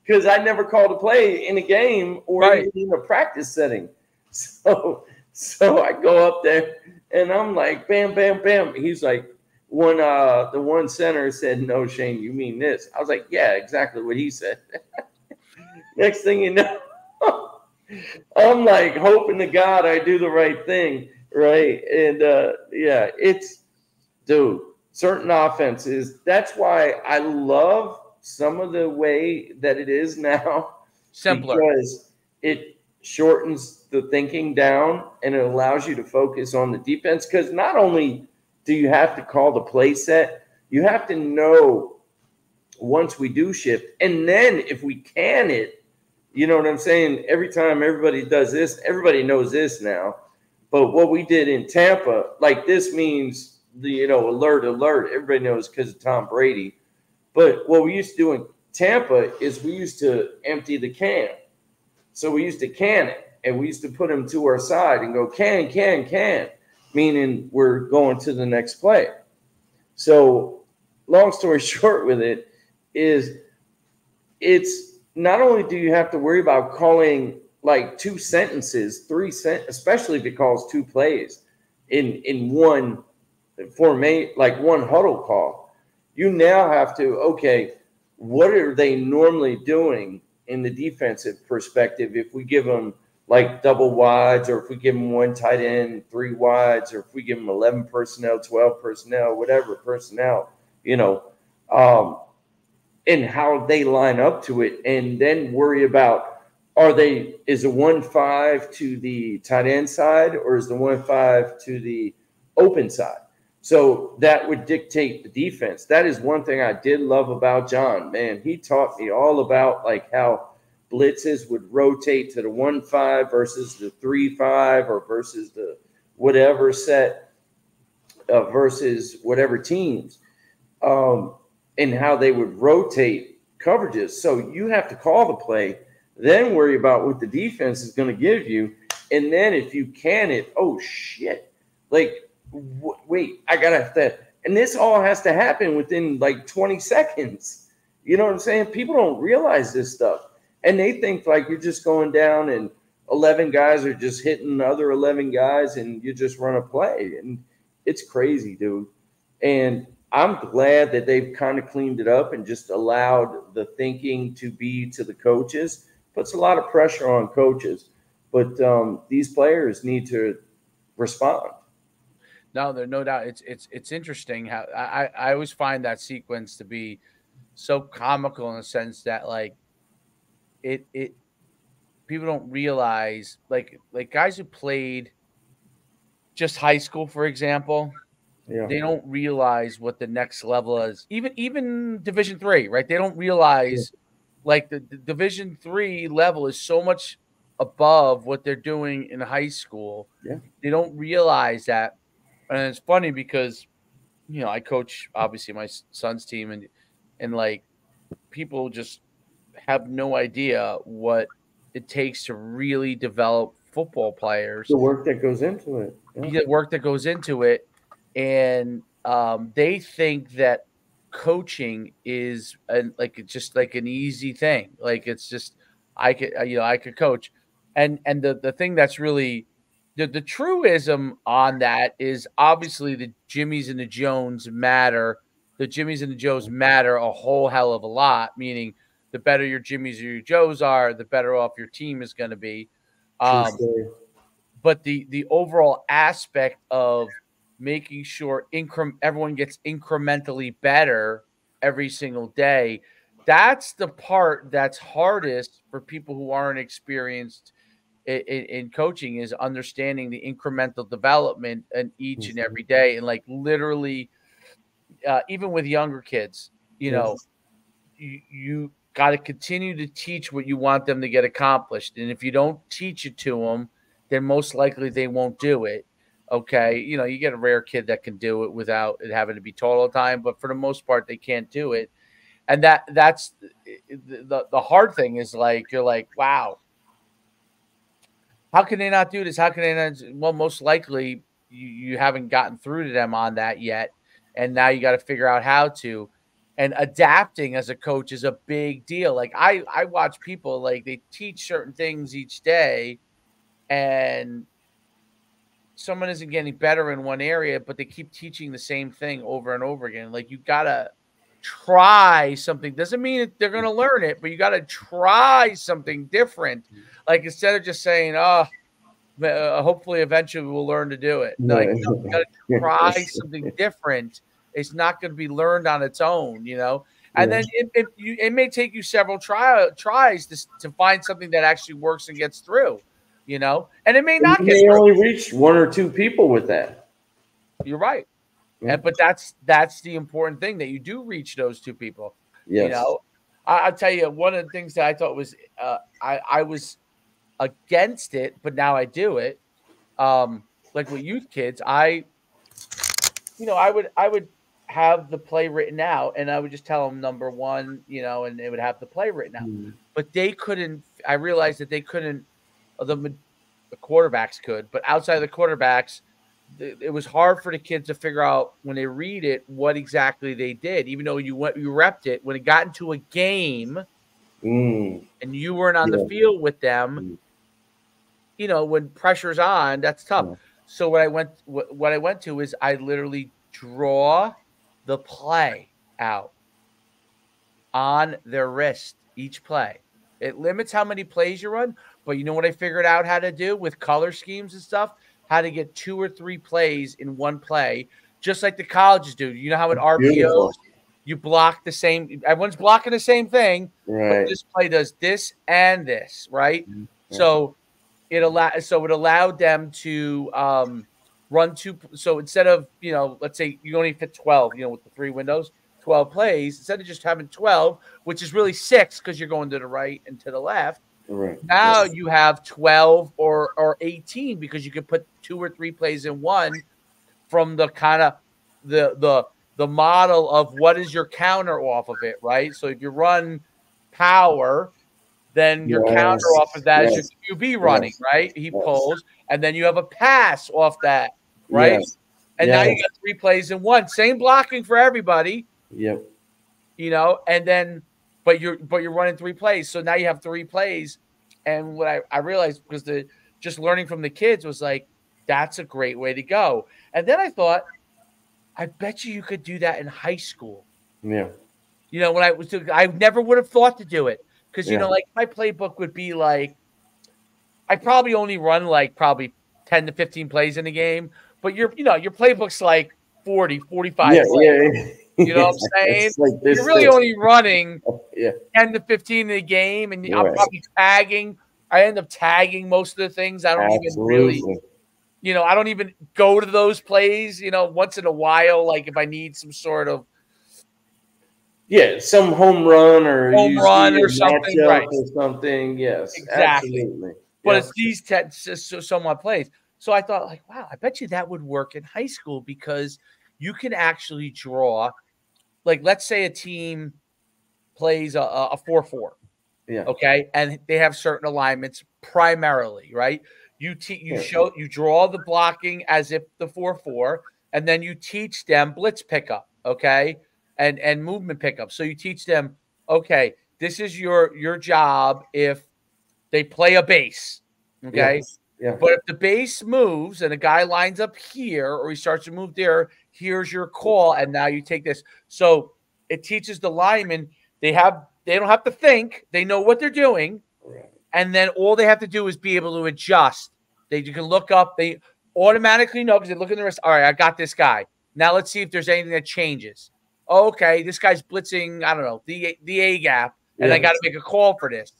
Because I never called a play in a game or even in a practice setting. So I go up there and I'm like, bam, bam, bam. He's like, the one center said, no, Shane, you mean this. I was like, yeah, exactly what he said. Next thing you know, I'm like hoping to God I do the right thing, right? And dude, certain offenses. That's why I love some of the way that it is now. Simpler. Because it shortens the thinking down and it allows you to focus on the defense. Because not only do you have to call the play set, you have to know once we do shift. And then if we can it, you know what I'm saying? Every time everybody does this, everybody knows this now. But what we did in Tampa, like this means alert. Everybody knows because of Tom Brady. But what we used to do in Tampa is we used to empty the can. So we used to can it, and we used to put them to our side and go can, meaning we're going to the next play. So long story short with it is it's not only do you have to worry about calling like 2 sentences, 3 sentences, especially if it calls 2 plays in one formate, like one huddle call. You now have to, okay, what are they normally doing in the defensive perspective if we give them like double wides, or if we give them 1 tight end, 3 wides, or if we give them 11 personnel, 12 personnel, whatever personnel, and how they line up to it, and then worry about, is the 1-5 to the tight end side, or is the 1-5 to the open side? So that would dictate the defense. That is one thing I did love about John. Man, he taught me all about like how blitzes would rotate to the 1-5 versus the 3-5, or versus the whatever set versus whatever teams, and how they would rotate coverages. So you have to call the play, then worry about what the defense is going to give you. And then if you can it, oh shit, like, wait, I gotta have that. And this all has to happen within like 20 seconds. You know what I'm saying? People don't realize this stuff. And they think like you're just going down and 11 guys are just hitting other 11 guys and you just run a play. And it's crazy, dude. And I'm glad that they've kind of cleaned it up and just allowed the thinking to be to the coaches. Puts a lot of pressure on coaches. But these players need to respond. No, there's no doubt. It's interesting how I always find that sequence to be so comical in the sense that like it people don't realize like guys who played just high school, for example, Yeah. they don't realize what the next level is. Even Division 3, right? They don't realize like the Division 3 level is so much above what they're doing in high school. Yeah. They don't realize that. And it's funny because I coach obviously my son's team and like people just have no idea what it takes to really develop football players. The work that goes into it. The work that goes into it. And they think that coaching is just like an easy thing. Like it's just I could coach. And the thing that's really the truism on that is obviously the Jimmies and the Jones matter. The Jimmies and the Joes matter a whole hell of a lot, meaning the better your Jimmies or your Joes are, the better off your team is going to be. But the overall aspect of making sure everyone gets incrementally better every single day, that's the part that's hardest for people who aren't experienced in coaching, is understanding the incremental development in each and every day. And like literally, even with younger kids, you got to continue to teach what you want them to get accomplished. And if you don't teach it to them, then most likely they won't do it. Okay. You get a rare kid that can do it without it having to be taught all the time, but for the most part, they can't do it. And that's the hard thing is like, you're like, wow, how can they not do this? How can they not? Well, most likely you haven't gotten through to them on that yet. And now you got to figure out how to. And adapting as a coach is a big deal. Like I watch people, like they teach certain things each day and someone isn't getting better in one area, but they keep teaching the same thing over and over again. Like you got to try something. Doesn't mean they're going to learn it, but you got to try something different. Like instead of just saying, hopefully eventually we'll learn to do it. Like you got to try something different. It's not going to be learned on its own, And then it may take you several tries to find something that actually works and gets through, And it may not get through. Only reach one or two people with that. You're right. Yeah. But that's the important thing, that you do reach those two people. Yes. I'll tell you, one of the things that I thought was I was against it, but now I do it. Like with youth kids, I would have the play written out and I would just tell them number one, and they would have the play written out. But they couldn't. I realized that they couldn't. The quarterbacks could, but outside of the quarterbacks, it was hard for the kids to figure out when they read it what exactly they did. Even though you repped it, when it got into a game, and you weren't on the field with them, when pressure's on, that's tough. So what I went to is I literally draw the play out on their wrist, each play. It limits how many plays you run, but you know what I figured out how to do with color schemes and stuff? How to get 2 or 3 plays in one play, just like the colleges do. You know how in RPOs you block the same, everyone's blocking the same thing, right? But this play does this and this, right? So it allowed them to run 2. So instead of, let's say you only fit 12, with the 3 windows, 12 plays, instead of just having 12, which is really 6 because you're going to the right and to the left. Right. Now you have 12 or 18 because you could put 2 or 3 plays in one from the kind of the model of what is your counter off of it, right? So if you run power, then your counter off of that is your QB running, right? He pulls, and then you have a pass off that, right? And now you got 3 plays in one. Same blocking for everybody. Yep. And then but you're running 3 plays. So now you have 3 plays. And what I realized, because just learning from the kids was like, that's a great way to go. And then I thought, I bet you could do that in high school. Yeah. When I never would have thought to do it, because Yeah. like my playbook would be like, I probably only run like probably 10 to 15 plays in a game, but your playbook's like 40, 45 Yeah, plays. You know what I'm saying? Like You're really only running 10 to 15 in a game, and I'm Right. probably tagging. I end up tagging most of the things. I don't even really, I don't even go to those plays, once in a while, like if I need some sort of some home run or something, right? Or something. Yes, exactly. Absolutely. But it's these somewhat plays. So I thought, like, wow, I bet you that would work in high school, because you can actually draw, like, let's say a team plays a 4-4. Yeah. Okay. And they have certain alignments primarily, right? You draw the blocking as if the 4-4, and then you teach them blitz pickup. Okay. And movement pickup. So you teach them, okay, this is your job if they play a base. Okay. Yeah. But if the base moves and a guy lines up here, or he starts to move there, here's your call. And now you take this. So it teaches the linemen, they don't have to think. They know what they're doing. Right. And then all they have to do is be able to adjust. You can look up. They automatically know, because they look in the wrist. All right, I got this guy. Now let's see if there's anything that changes. Okay, this guy's blitzing, I don't know, the A gap, and I got to make a call for this.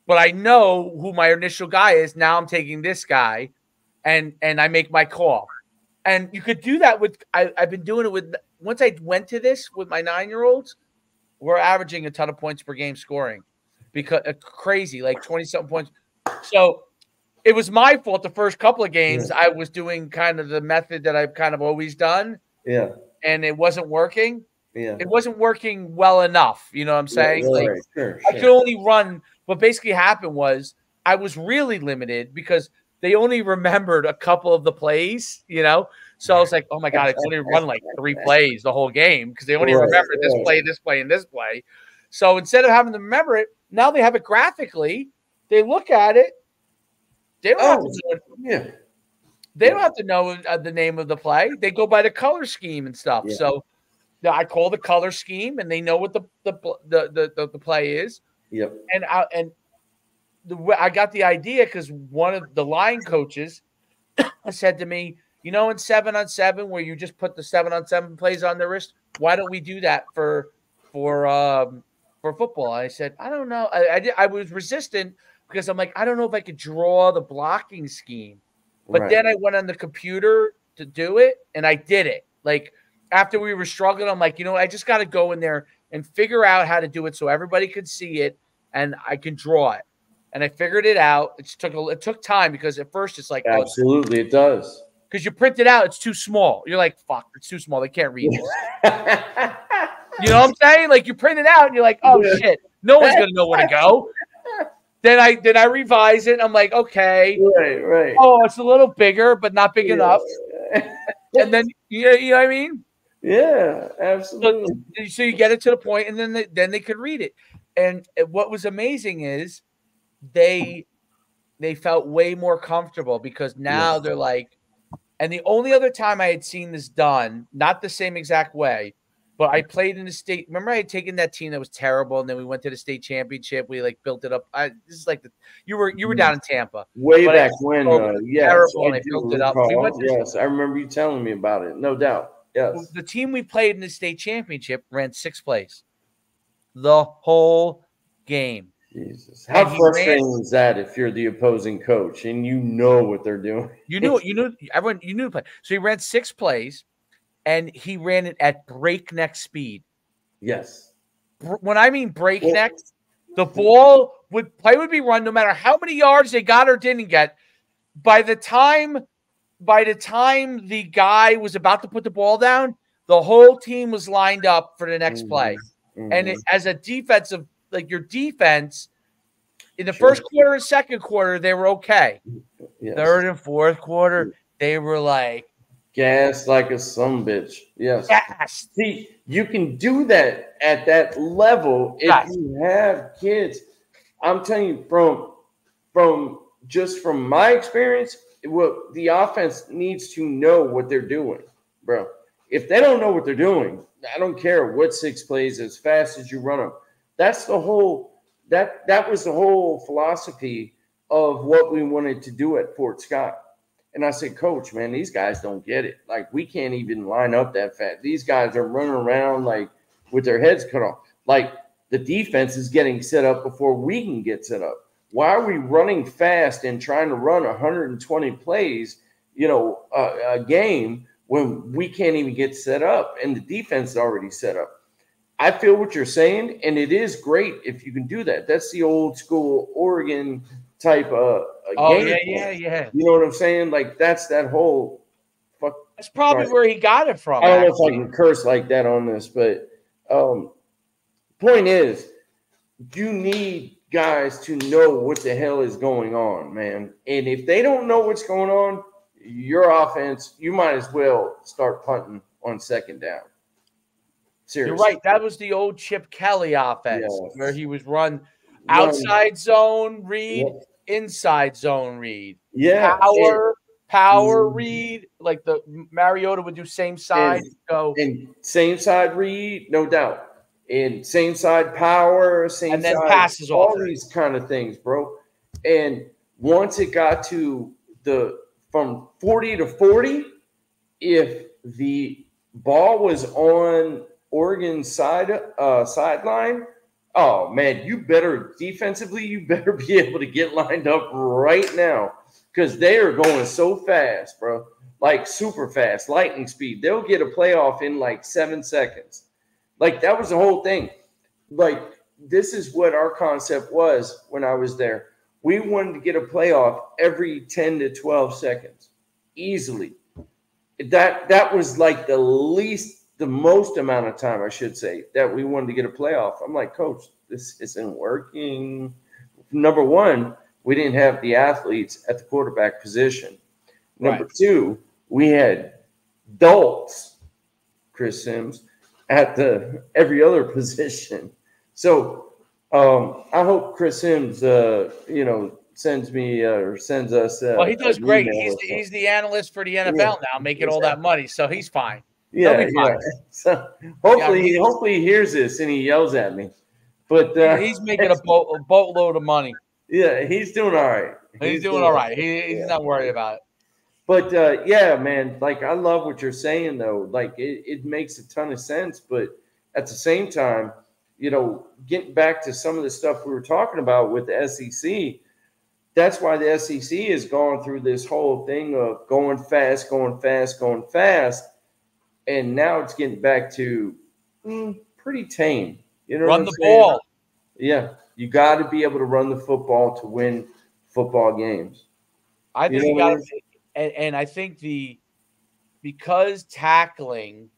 But I know who my initial guy is. Now I'm taking this guy, and I make my call. And you could do that with, I've been doing it with, once I went to this with my 9-year-olds, we're averaging a ton of points per game scoring, because crazy, like 20-something points. So it was my fault the first couple of games. I was doing kind of the method that I've kind of always done. Yeah. And it wasn't working. Yeah. It wasn't working well enough. You know what I'm saying? Yeah, right. Sure. I could only run. What basically happened was I was really limited, because they only remembered a couple of the plays, So I was like, oh my God, I could only run like 3 plays the whole game, because they only remembered this play, this play, and this play. So instead of having them remember it, now they have it graphically. They look at it. They don't have to do it. Yeah. They don't have to know the name of the play. They go by the color scheme and stuff. Yeah. So I call the color scheme, and they know what the play is. Yep. And I got the idea because one of the line coaches said to me, in 7-on-7, where you just put the 7-on-7 plays on the wrist, why don't we do that for football? I said, I don't know. I was resistant, because I'm like, I don't know if I could draw the blocking scheme. But then I went on the computer to do it, and I did it. Like, after we were struggling, I'm like, I just got to go in there and figure out how to do it so everybody could see it and I can draw it. And I figured it out. It took time, because at first it's like, absolutely, it does. Because you print it out, it's too small. You're like, fuck, it's too small. They can't read this. You know what I'm saying? Like, you print it out, and you're like, oh shit, no one's gonna know where to go. Then I revise it. And I'm like, okay, right. Oh, it's a little bigger, but not big enough. And then you know what I mean? Yeah, absolutely. So you get it to the point, and then they could read it. And what was amazing is they felt way more comfortable, because now they're like, and the only other time I had seen this done, not the same exact way, but I played in the state. Remember, I had taken that team that was terrible, and then we went to the state championship. We built it up. This is like you were down in Tampa way back when. Yes, terrible, and I built it up. I remember you telling me about it. No doubt. Yes, the team we played in the state championship ran 6 plays the whole game. Jesus, how frustrating is that if you're the opposing coach and you know what they're doing? You knew the play. So he ran 6 plays. And he ran it at breakneck speed. Yes. When I mean breakneck, the ball would be run no matter how many yards they got or didn't get. By the time the guy was about to put the ball down, the whole team was lined up for the next play. And as a defensive, like your defense, in the first quarter and second quarter, they were okay. Third and fourth quarter, they were like Gas like a sumbitch. Yes. Gas. See, you can do that at that level if Yes. you have kids. I'm telling you, from my experience, what the offense needs to know what they're doing, bro. If they don't know what they're doing, I don't care what 6 plays as fast as you run them. That's the whole that was the whole philosophy of what we wanted to do at Fort Scott. And I said, Coach, man, these guys don't get it. Like, we can't even line up that fast. These guys are running around like with their heads cut off. Like, the defense is getting set up before we can get set up. Why are we running fast and trying to run 120 plays, a game when we can't even get set up and the defense is already set up? I feel what you're saying, and it is great if you can do that. That's the old school Oregon type of game. Yeah. You know what I'm saying? Like, that's that whole That's probably where he got it from. I don't know if I can curse like that on this, but point is, you need guys to know what the hell is going on, man. And if they don't know what's going on, your offense, you might as well start punting on 2nd down. Seriously. You're right. That was the old Chip Kelly offense where he was run outside zone read, inside zone read. Yeah. Power read. Like the Mariota would do same side. And same side read, no doubt. And same side power, same and then side, passes all these kind of things, bro. And once it got to from 40 to 40, if the ball was on Oregon's sideline, oh man, you better defensively, you better be able to get lined up right now because they are going so fast, bro. Like super fast, lightning speed. They'll get a playoff in like 7 seconds. Like, that was the whole thing. Like, this is what our concept was when I was there. We wanted to get a playoff every 10 to 12 seconds, easily. That was like the most amount of time, I should say, that we wanted to get a playoff. I'm like, Coach, this isn't working. Number one, we didn't have the athletes at the quarterback position. Number two, we had adults, Chris Sims, at every other position. So I hope Chris Sims, sends me or sends us. Well, he does great. He's the analyst for the NFL now, making all that money, so he's fine. Yeah. So hopefully he hears this and he yells at me. But he's making a boatload of money. Yeah, he's doing all right. He's doing all right. He's not worried about it. But man, like, I love what you're saying though. Like, it makes a ton of sense. But at the same time, getting back to some of the stuff we were talking about with the SEC, that's why the SEC has gone through this whole thing of going fast. And now it's getting back to pretty tame. Run the ball. Yeah, you got to be able to run the football to win football games. I think you got to. And I think because tackling,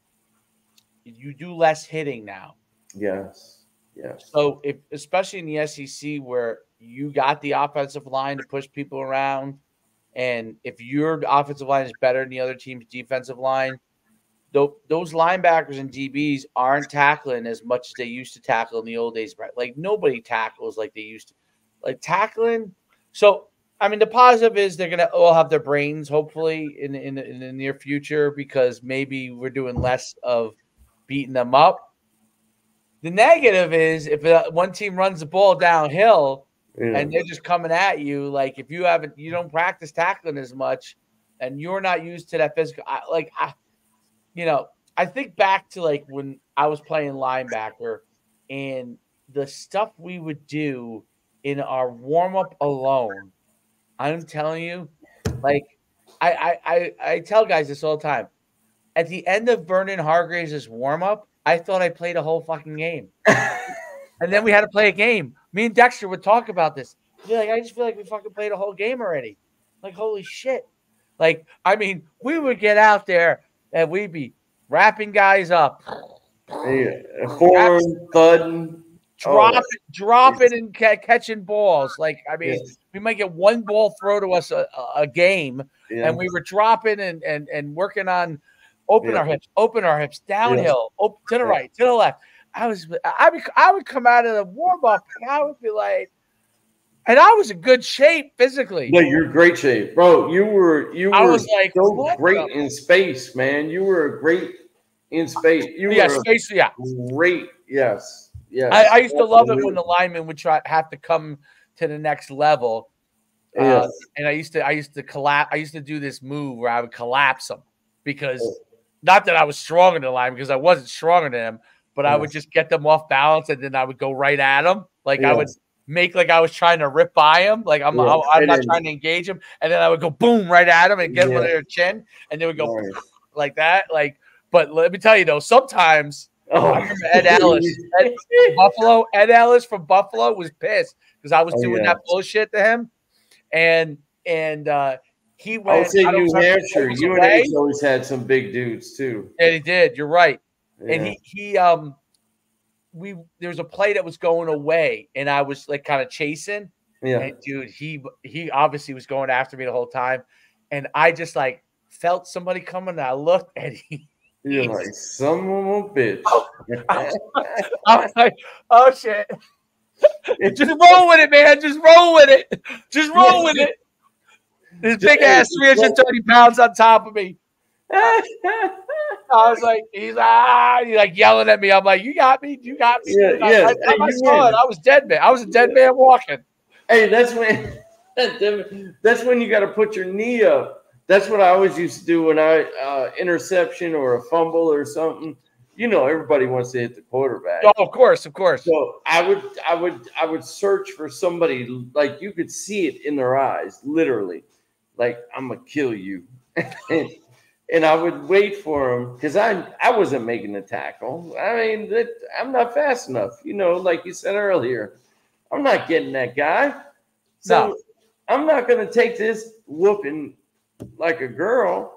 you do less hitting now. Yes. So especially in the SEC where you got the offensive line to push people around, and if your offensive line is better than the other team's defensive line, those linebackers and DBs aren't tackling as much as they used to tackle in the old days. Right? Like, nobody tackles like they used to. Like, tackling. So, I mean, the positive is they're going to all have their brains, hopefully, in the near future, because maybe we're doing less of beating them up. The negative is if one team runs the ball downhill and they're just coming at you, like, if you don't practice tackling as much and you're not used to that physical, I think back to like when I was playing linebacker and the stuff we would do in our warm-up alone. I'm telling you, like, I tell guys this all the time. At the end of Vernon Hargraves' warm-up, I thought I played a whole fucking game. And then we had to play a game. Me and Dexter would talk about this. He'd be like, I just feel like we fucking played a whole game already. Like, holy shit. Like, I mean, we would get out there and we'd be wrapping guys up. Thudding. dropping and catching balls. Like, I mean, Yes. we might get one ball throw to us a game, Yeah. and we were dropping and working on open our hips, downhill, to the right, to the left. I would come out of the warm up and I would be like, and I was in good shape physically. No, you're in great shape, bro. You were was like, so great in space, man. You were great in space. You were space, great. Yes. I used to love it when the linemen would have to come to the next level. Yes. And I used to collapse. I used to do this move where I would collapse them because not that I was stronger than the lineman, because I wasn't stronger than them, but I would just get them off balance and then I would go right at them. Like I would make like I was trying to rip by him. Like I'm not trying to engage him. And then I would go boom right at him and get them on their chin. And they would go like that. Like, but let me tell you though, sometimes I remember Ed Ellis from Buffalo was pissed because I was doing that bullshit to him. And he went. I would say New Hampshire. UNH always had some big dudes too. Yeah, he did. You're right. Yeah. And there was a play that was going away, and I was like kind of chasing. Yeah. And dude, he obviously was going after me the whole time, and I just like felt somebody coming. And I looked, and you're like, son of a bitch. I was like, oh shit. Just roll with it, man. Just roll with it. Just roll with it. This big ass 330 pounds on top of me. I was like, he's like yelling at me. I'm like, you got me. You got me. I saw it. I was dead, man. I was a dead man walking. Hey, that's when you got to put your knee up. That's what I always used to do when I interception or a fumble or something. You know, everybody wants to hit the quarterback. Oh, of course. So I would search for somebody, like you could see it in their eyes, literally, like I'm gonna kill you, and I would wait for them because I wasn't making the tackle. I mean, I'm not fast enough. You know, like you said earlier, I'm not getting that guy. So I'm not gonna take this whooping like a girl.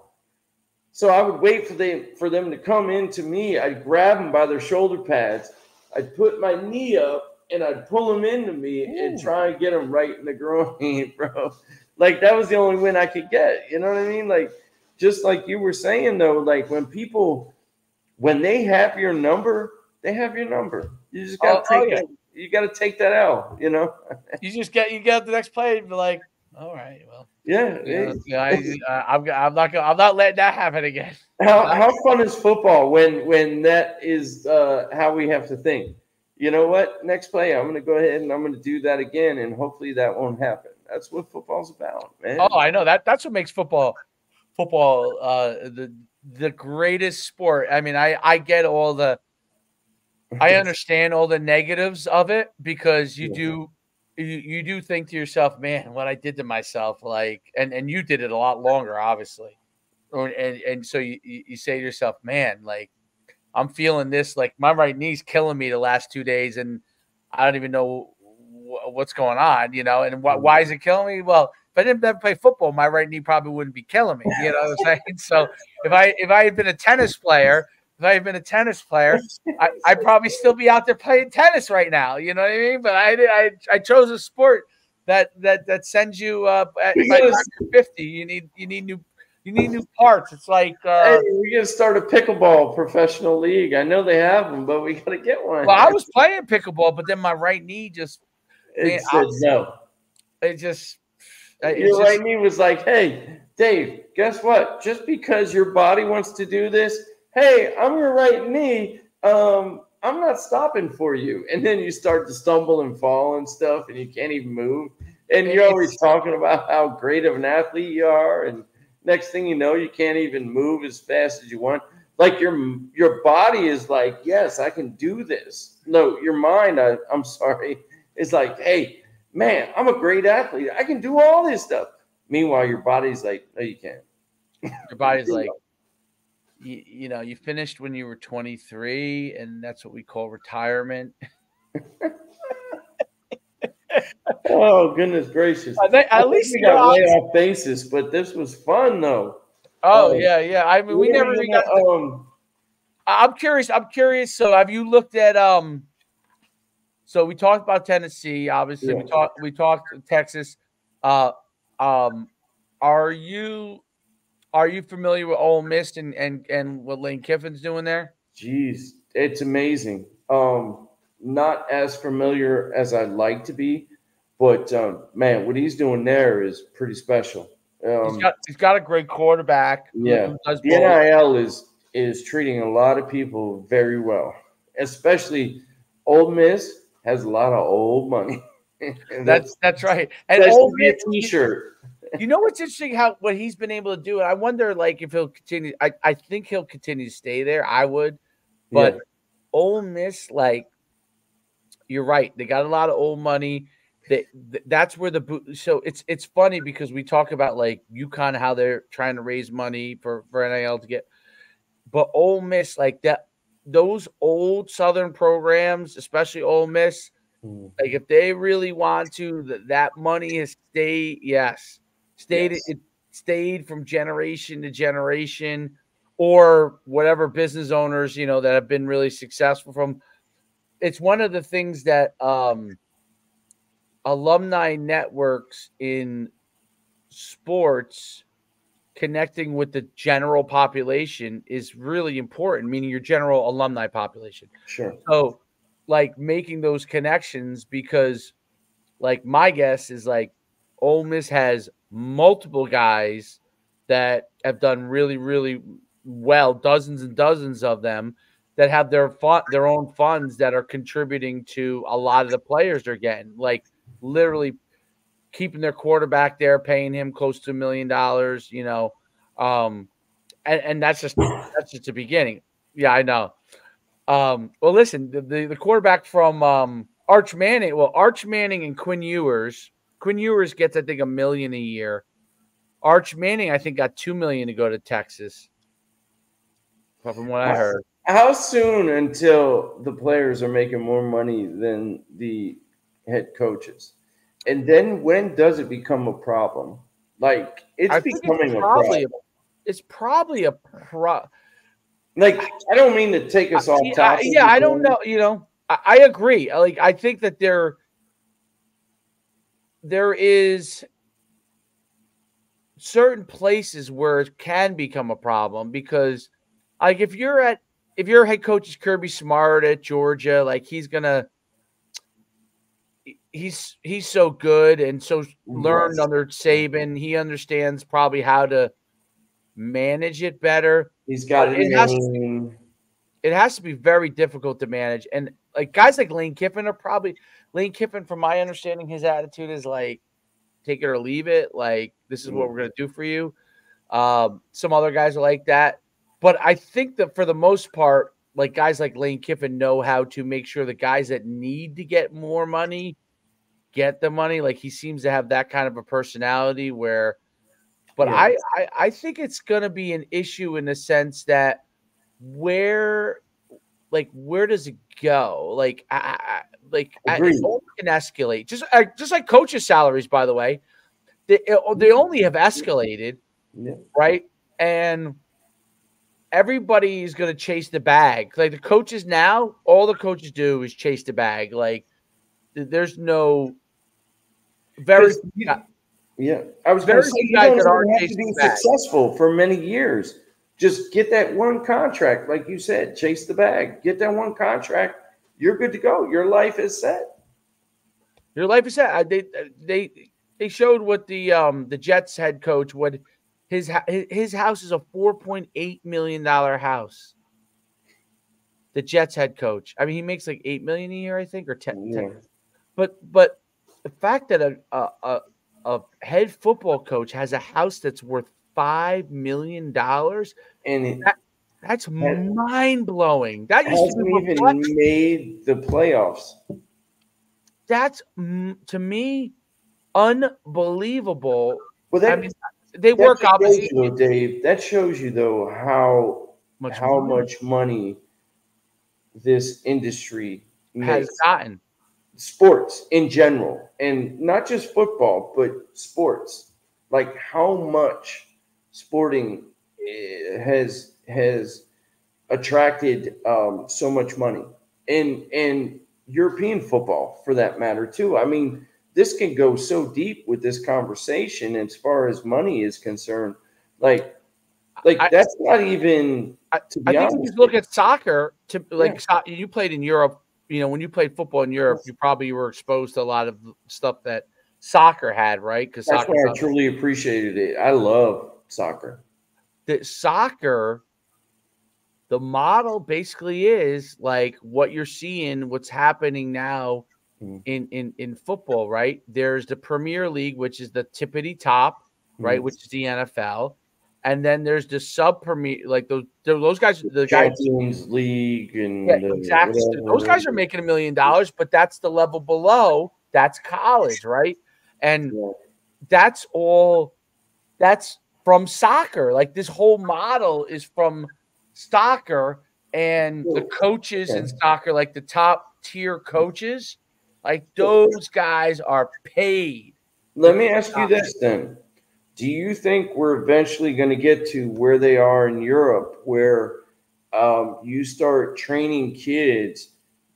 So I would wait for them to come into me. I'd grab them by their shoulder pads. I'd put my knee up and I'd pull them into me and try and get them right in the groin, bro. Like that was the only win I could get. You know what I mean? Like just like you were saying though, like when they have your number, they have your number. You just got to you got to take that out. You know. You get the next play and be like, all right, well. Yeah, I'm not letting that happen again. How fun is football when that is how we have to think? You know what? Next play, I'm going to go ahead and I'm going to do that again, and hopefully that won't happen. That's what football's about, man. Oh, I know that's what makes football the greatest sport. I mean, I get I understand all the negatives of it because you do think to yourself, man, what I did to myself, like, and you did it a lot longer, obviously. And so you say to yourself, man, like, I'm feeling this, like my right knee's killing me the last 2 days. And I don't even know what's going on, you know, and why is it killing me? Well, if I didn't ever play football, my right knee probably wouldn't be killing me. You know what I'm saying? So if I had been a tennis player, I'd probably still be out there playing tennis right now. You know what I mean? But I chose a sport that sends you at 50. You need new parts. It's like hey, we gotta start a pickleball professional league. I know they have them, but we gotta get one. Well, I was playing pickleball, but then my right knee just said no. Your right knee was like, hey, Dave, guess what? Just because your body wants to do this, hey, I'm your right knee. I'm not stopping for you. And then you start to stumble and fall and stuff, and you can't even move. And you're always talking about how great of an athlete you are. And next thing you know, you can't even move as fast as you want. Like your body is like, yes, I can do this. No, your mind, I'm sorry, is like, hey, man, I'm a great athlete. I can do all this stuff. Meanwhile, your body's like, no, you can't. Your body's like, you know, you finished when you were 23, and that's what we call retirement. Oh, goodness gracious. At least we got way off basis, but this was fun, though. Oh, yeah. I mean, we never even got I'm curious. So have you looked at So we talked about Tennessee. Obviously, Yeah. we talked Texas. Uh, um, are you familiar with Ole Miss and what Lane Kiffin's doing there? Jeez, it's amazing. Not as familiar as I'd like to be, but man, what he's doing there is pretty special. He's got a great quarterback Yeah, who does the both. NIL is treating a lot of people very well, especially Ole Miss has a lot of old money. And That's right. And that Ole should be a Miss, T-shirt. you know what's interesting what he's been able to do, and I wonder like if he'll continue. I think he'll continue to stay there. I would, Yeah, but Ole Miss, like you're right, they got a lot of old money. That's where so it's funny because we talk about like UConn how they're trying to raise money for NIL to get, but Ole Miss like that those old Southern programs, especially Ole Miss, mm, like if they really want to, that money has stayed. Yes, yes, it stayed from generation to generation, or whatever business owners that have been really successful from. It's one of the things that alumni networks in sports connecting with the general population is really important, meaning your general alumni population. sure. So, like making those connections because, like, my guess is like Ole Miss has multiple guys that have done really, really well, dozens and dozens of them that have their own funds that are contributing to a lot of the players they're getting. Like literally keeping their quarterback there, paying him close to $1 million, um, and that's just the beginning. Yeah, I know. Well, listen, the quarterback from Arch Manning, Arch Manning and Quinn Ewers. Quinn Ewers gets, I think, $1 million a year. Arch Manning, I think, got $2 million to go to Texas, from what I heard. How soon until the players are making more money than the head coaches? And then when does it become a problem? Like it's I think it's becoming a probably problem. it's probably a pro. Like I don't mean to take us off topic Yeah, I don't again. know. I agree. Like I think that there is certain places where it can become a problem because, like, if your head coach is Kirby Smart at Georgia, like he's so good and so learned Yes. under Saban, he understands probably how to manage it better. He's But got a name. it has to be very difficult to manage. And like guys like Lane Kiffin Lane Kiffin, from my understanding, his attitude is like, take it or leave it. Like, this is what we're going to do for you. Some other guys are like that. But I think that for the most part, like guys like Lane Kiffin know how to make sure the guys that need to get more money get the money. Like he seems to have that kind of a personality where, but Yeah. I think it's going to be an issue in the sense that where does it go? Like, it Agreed. only can escalate. Just like coaches' salaries, by the way, they only have escalated, Yeah. right? And everybody's going to chase the bag. Like the coaches now, all the coaches do is chase the bag. Like there's no very Yeah, I was going to very say few you guys don't that aren't even have to chasing be the bag. successful for many years. Just get that one contract, like you said, chase the bag. Get that one contract, you're good to go. Your life is set. Your life is set. They showed what the Jets head coach what his house is a $4.8 million house. The Jets head coach. I mean, he makes like $8 million a year, I think, or 10. Yeah. But the fact that a head football coach has a house that's worth $5 million, And it that's mind blowing. That used to hasn't be even perplexing. made the playoffs. That's to me unbelievable. Well, I mean, they work shows obviously you, though, Dave. That shows you, though, how much much money this industry has makes. gotten. Sports in general, and not just football, but sports. Like how much sporting has attracted so much money, and European football for that matter too. I mean, this can go so deep with this conversation as far as money is concerned. Like that's not even, to be I think honest. if you look at soccer, you played in Europe. When you played football in Europe, you probably were exposed to a lot of stuff that soccer had, right? Because that's why I truly appreciated it. I love soccer. Soccer, the model basically is like what you're seeing, what's happening now in football, right? There's the Premier League, which is the tippity top, right? Which is the NFL. And then there's the sub premier, like those guys, the Champions League, and exactly. Those guys are making $1 million, but that's the level below. That's college, right? And that's from soccer. Like this whole model is from soccer, and the coaches in soccer, like the top tier coaches, like those guys are paid. Let me ask you this then. Do you think we're eventually going to get to where they are in Europe, where you start training kids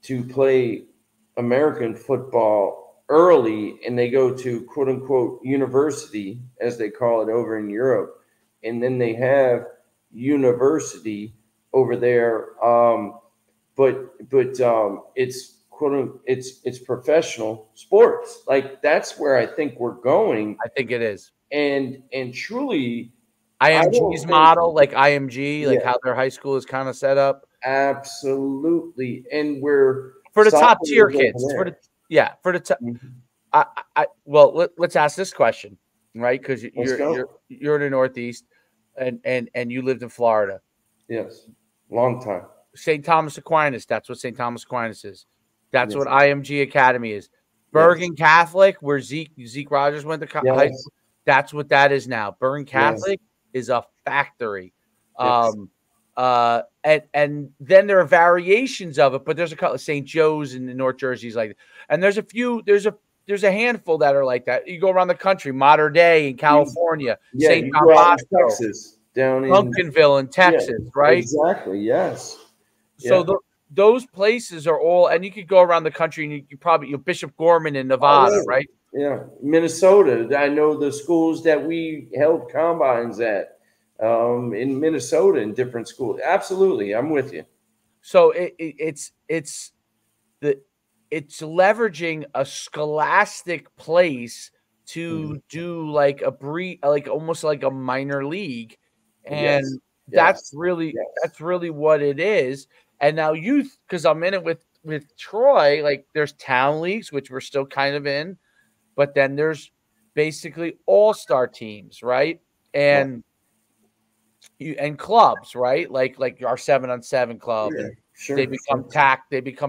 to play American football early and they go to quote unquote university, as they call it over in Europe, and then they have university over there, but it's it's professional sports. Like that's where I think we're going. I think it is. And truly, IMG's model, like IMG, like how their high school is kind of set up. Absolutely, and we're for the top tier kids. For the top. Well, let's ask this question, right? Because you're in the Northeast, and you lived in Florida. Yes, long time. St. Thomas Aquinas. That's what St. Thomas Aquinas is. That's what IMG Academy is. Bergen Catholic, where Zeke Rogers went to high school. That's what that is now. Bergen Catholic is a factory. And then there are variations of it, but there's a couple of St. Joe's in the North Jersey's like, and there's a handful that are like that. You go around the country, Mater Dei in California, St. John Bosco, Texas, down in Duncanville in Texas, right? Exactly. Yes. So those places are all, and you could go around the country, and you probably Bishop Gorman in Nevada, right? Yeah, Minnesota. I know the schools that we held combines at in Minnesota in different schools. Absolutely, I'm with you. So it's leveraging a scholastic place to do like almost like a minor league, and that's really what it is. And now youth, because I'm in it with Troy, like there's town leagues, which we're still kind of in. But then there's basically all-star teams, right? And clubs, right? Like our 7-on-7 club. Yeah, sure. They become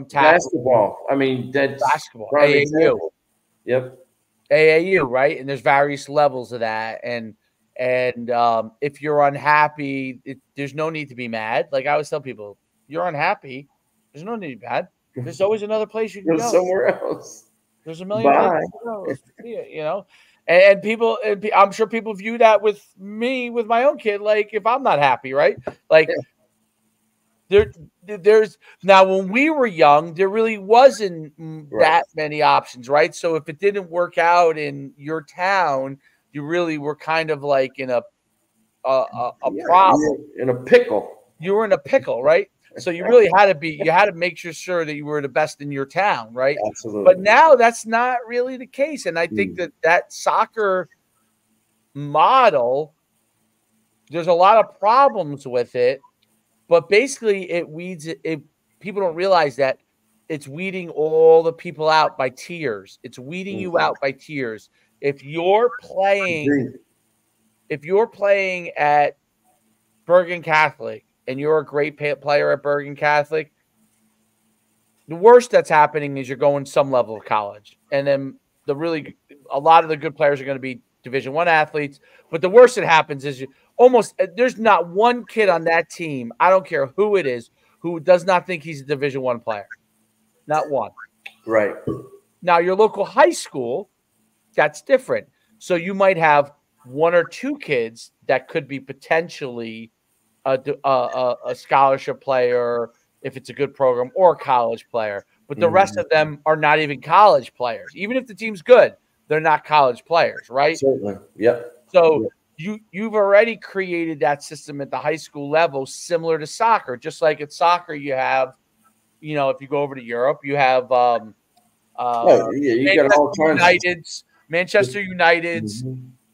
basketball. I mean, that's basketball. AAU. Yep. AAU, right? And there's various levels of that. And if you're unhappy, there's no need to be mad. Like I always tell people, you're unhappy, there's no need to be mad. There's always another place you can go. Somewhere else. There's a million places to go, and people. I'm sure people view that with me, with my own kid. Like if I'm not happy, right? Like there's now when we were young, there really wasn't that many options, right? So if it didn't work out in your town, you really were kind of like in a problem, in a pickle. You were in a pickle, right? So you really had to make sure that you were the best in your town, right? Absolutely. But now that's not really the case. And I think that soccer model, there's a lot of problems with it, but basically it weeds it. People don't realize that it's weeding all the people out by tiers. It's weeding you out by tiers. If you're playing at Bergen Catholic, and you're a great player at Bergen Catholic, the worst that's happening is you're going some level of college. And then a lot of the good players are going to be Division I athletes. But the worst that happens is there's not one kid on that team, I don't care who it is, who does not think he's a Division I player. Not one. Right. Now, your local high school, that's different. So you might have one or two kids that could be potentially a scholarship player if it's a good program, or a college player. but the rest of them are not even college players. Even if the team's good, they're not college players, right? Certainly. Yep. So you've already created that system at the high school level, similar to soccer. Just like at soccer, you have, if you go over to Europe, you have you got all kinds Manchester United's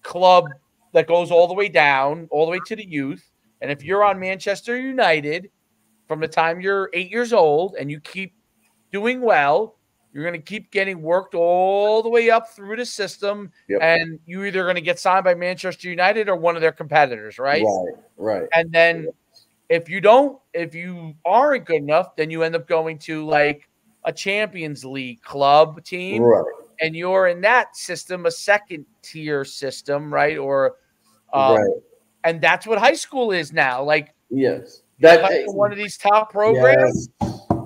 club that goes all the way down, all the way to the youth. And if you're on Manchester United from the time you're 8 years old and you keep doing well, you're going to keep getting worked all the way up through the system, and you're either going to get signed by Manchester United or one of their competitors, right? Right. And then if you aren't good enough, then you end up going to like a Champions League club team, right? And you're in that system, a second tier system, right? Or, and that's what high school is now. Like, that's one of these top programs.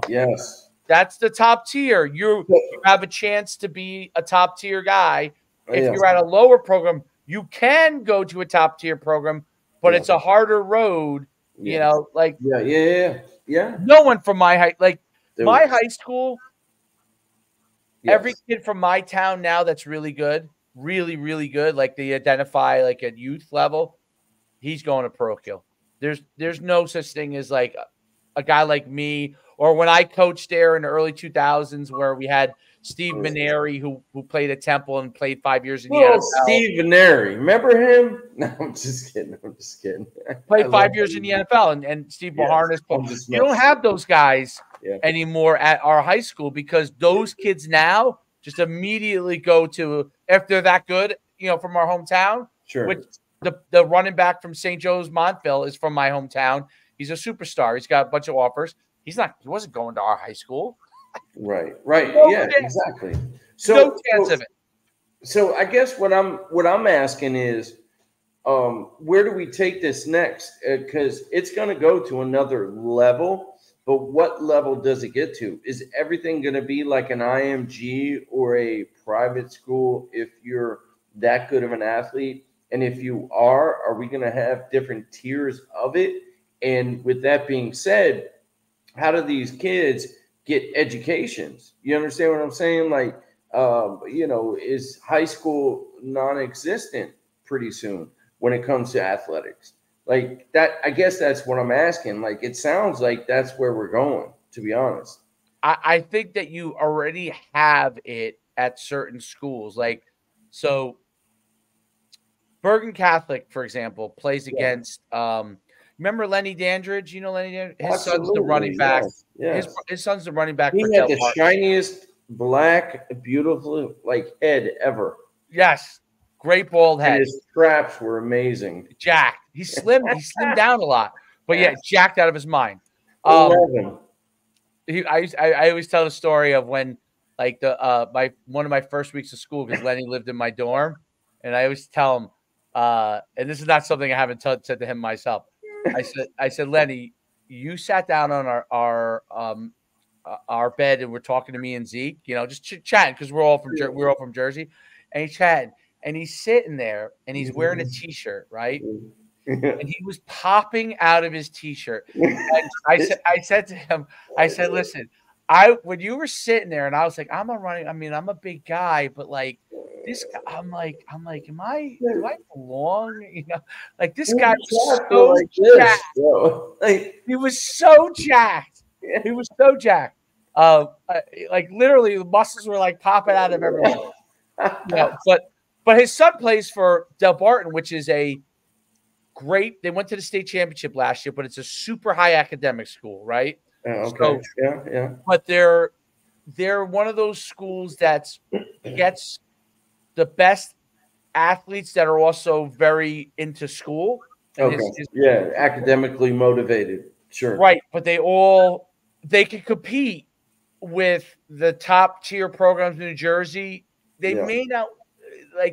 Yes. That's the top tier. You have a chance to be a top tier guy. If you're at a lower program, you can go to a top tier program, but it's a harder road. Like no one from my high school. Every kid from my town now that's really good, really, really good. Like they identify like at youth level, he's going to parochial. There's no such thing as like a guy like me. Or when I coached there in the early 2000s, where we had Steve Maneri, who played at Temple and played 5 years in the NFL. Steve Maneri, remember him? No, I'm just kidding. Played 5 years in the NFL, and Steve Maharnas. You don't have those guys anymore at our high school because those kids now just immediately go to, if they're that good, from our hometown. Sure. Which the running back from St. Joe's Montville is from my hometown. He's a superstar. He's got a bunch of offers. He wasn't going to our high school. Right. Exactly. So no chance of it. So I guess what I'm asking is, where do we take this next? Because it's going to go to another level, but what level does it get to? Is everything going to be like an IMG or a private school if you're that good of an athlete? And if you are we going to have different tiers of it? And with that being said, how do these kids get educations? You understand what I'm saying? Like, is high school non-existent pretty soon when it comes to athletics? Like that, I guess that's what I'm asking. Like, it sounds like that's where we're going, to be honest. I think that you already have it at certain schools. Like, so Bergen Catholic, for example, plays against, remember Lenny Dandridge? You know Lenny Dandridge? His son's the running back. Yes. His son's the running back. He had the shiniest black, beautiful head ever. Yes. Great bald head. And his straps were amazing. Jacked. He's slim. He slimmed down a lot. But jacked out of his mind. 11. I always tell the story of when one of my first weeks of school, because Lenny lived in my dorm, and I always tell him, and this is not something I haven't said to him myself. I said, Lenny, you sat down on our bed and we're talking to me and Zeke, just chatting because we're all from Jersey, and he's chatting and he's sitting there and he's wearing a t-shirt, right? And he was popping out of his t-shirt. And I said to him, listen, when you were sitting there and I was like, I'm a big guy, but like this guy, I'm like, do I belong? Like this guy was so jacked. He was so jacked. He was so jacked. Like literally the muscles were like popping out of everyone. But his son plays for Del Barton, which is a great. They went to the state championship last year, but it's a super high academic school, right? Okay. So, But they're one of those schools that gets the best athletes that are also very into school. And academically motivated. Sure. Right, but they can compete with the top tier programs in New Jersey. They may not,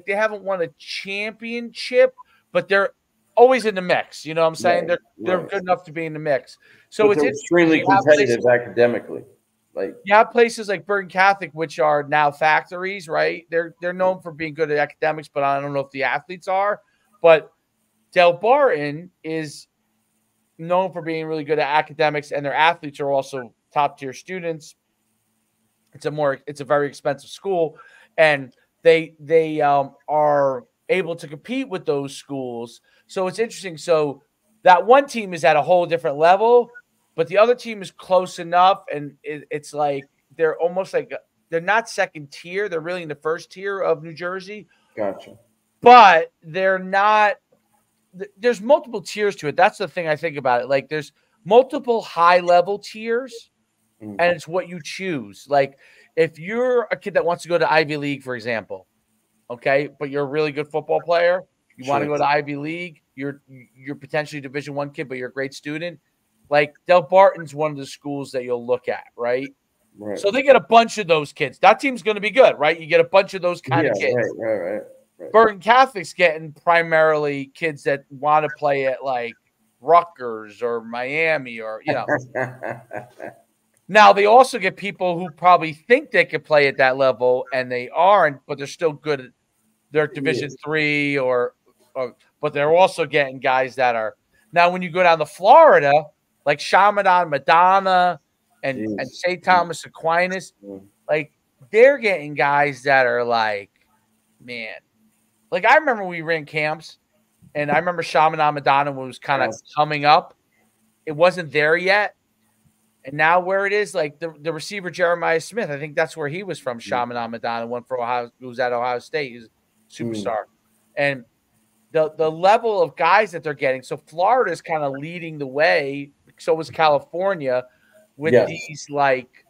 they haven't won a championship, but they're always in the mix. You know what I'm saying? They're good enough to be in the mix. So it's extremely competitive academically. Like you have places like Bergen Catholic, which are now factories, right? They're known for being good at academics, but I don't know if the athletes are. But Del Barton is known for being really good at academics, and their athletes are also top tier students. It's a very expensive school, and they are able to compete with those schools. So it's interesting. So that one team is at a whole different level, but the other team is close enough, and it's like they're almost like they're not second tier. They're really in the first tier of New Jersey, Gotcha. but they're not. There's multiple tiers to it. That's the thing I think about it. Like there's multiple high level tiers, Mm. and it's what you choose. Like if you're a kid that wants to go to Ivy League, for example, okay, but you're a really good football player, you want to Sure. go to Ivy League, you're potentially Division I kid, but you're a great student. Like Del Barton's one of the schools that you'll look at, right? Right. So they get a bunch of those kids. That team's going to be good, right? You get a bunch of those kind of kids. Right. Burton Catholic's getting primarily kids that want to play at like Rutgers or Miami or, you know. Now, they also get people who probably think they could play at that level, and they aren't, but they're still good at their Division III but they're also getting guys that are – now, when you go down to Florida, like Shamadan Madonna and St. Thomas Aquinas, like they're getting guys that are like, man. Like I remember we ran camps, and I remember Shamadan Madonna was kind of coming up. It wasn't there yet. And now where it is, like the receiver Jeremiah Smith, I think that's where he was from. Shamadan Madonna went for Ohio, who was at Ohio State. He's a superstar. And the level of guys that they're getting. So Florida is kind of leading the way. So was California with these like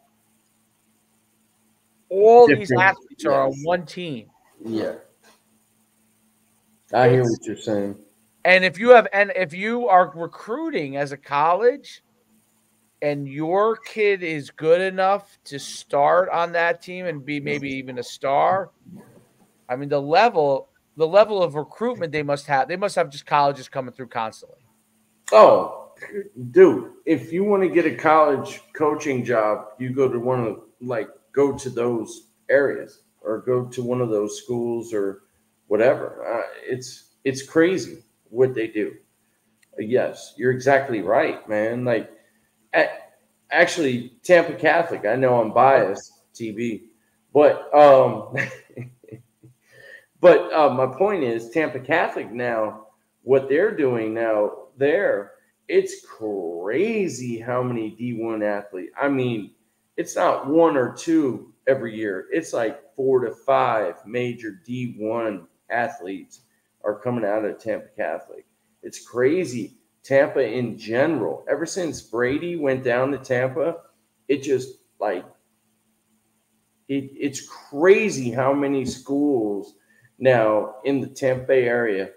all these athletes are on one team. Yeah. I hear what you're saying. And if you are recruiting as a college and your kid is good enough to start on that team and be maybe even a star, I mean the level of recruitment they must have just colleges coming through constantly. Oh, dude, if you want to get a college coaching job, you go to those areas or go to one of those schools or whatever. It's crazy what they do. Yes, you're exactly right, man. Like, actually, Tampa Catholic. I know I'm biased, TB, but my point is Tampa Catholic now. What they're doing now, it's crazy how many D1 athletes. I mean, it's not one or two every year. It's like 4 to 5 major D1 athletes are coming out of Tampa Catholic. It's crazy. Tampa in general, ever since Brady went down to Tampa, it just like it's crazy how many schools now in the Tampa Bay area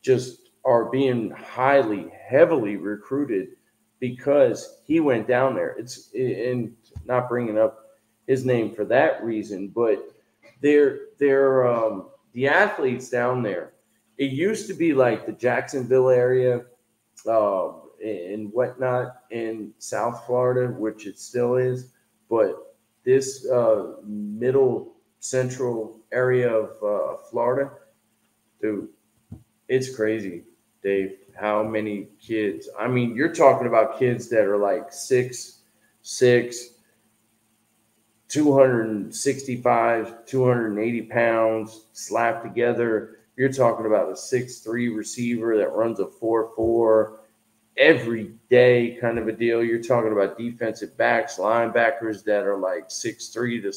just are being heavily recruited because he went down there. And not bringing up his name for that reason, but they're the athletes down there. It used to be like the Jacksonville area and whatnot in South Florida, which it still is, but this middle central area of Florida, dude, it's crazy, Dave, how many kids. I mean, you're talking about kids that are like 6'6", 265, 280 pounds slapped together. You're talking about a 6'3" receiver that runs a 4.4 every day kind of a deal. You're talking about defensive backs, linebackers that are like 6'3" to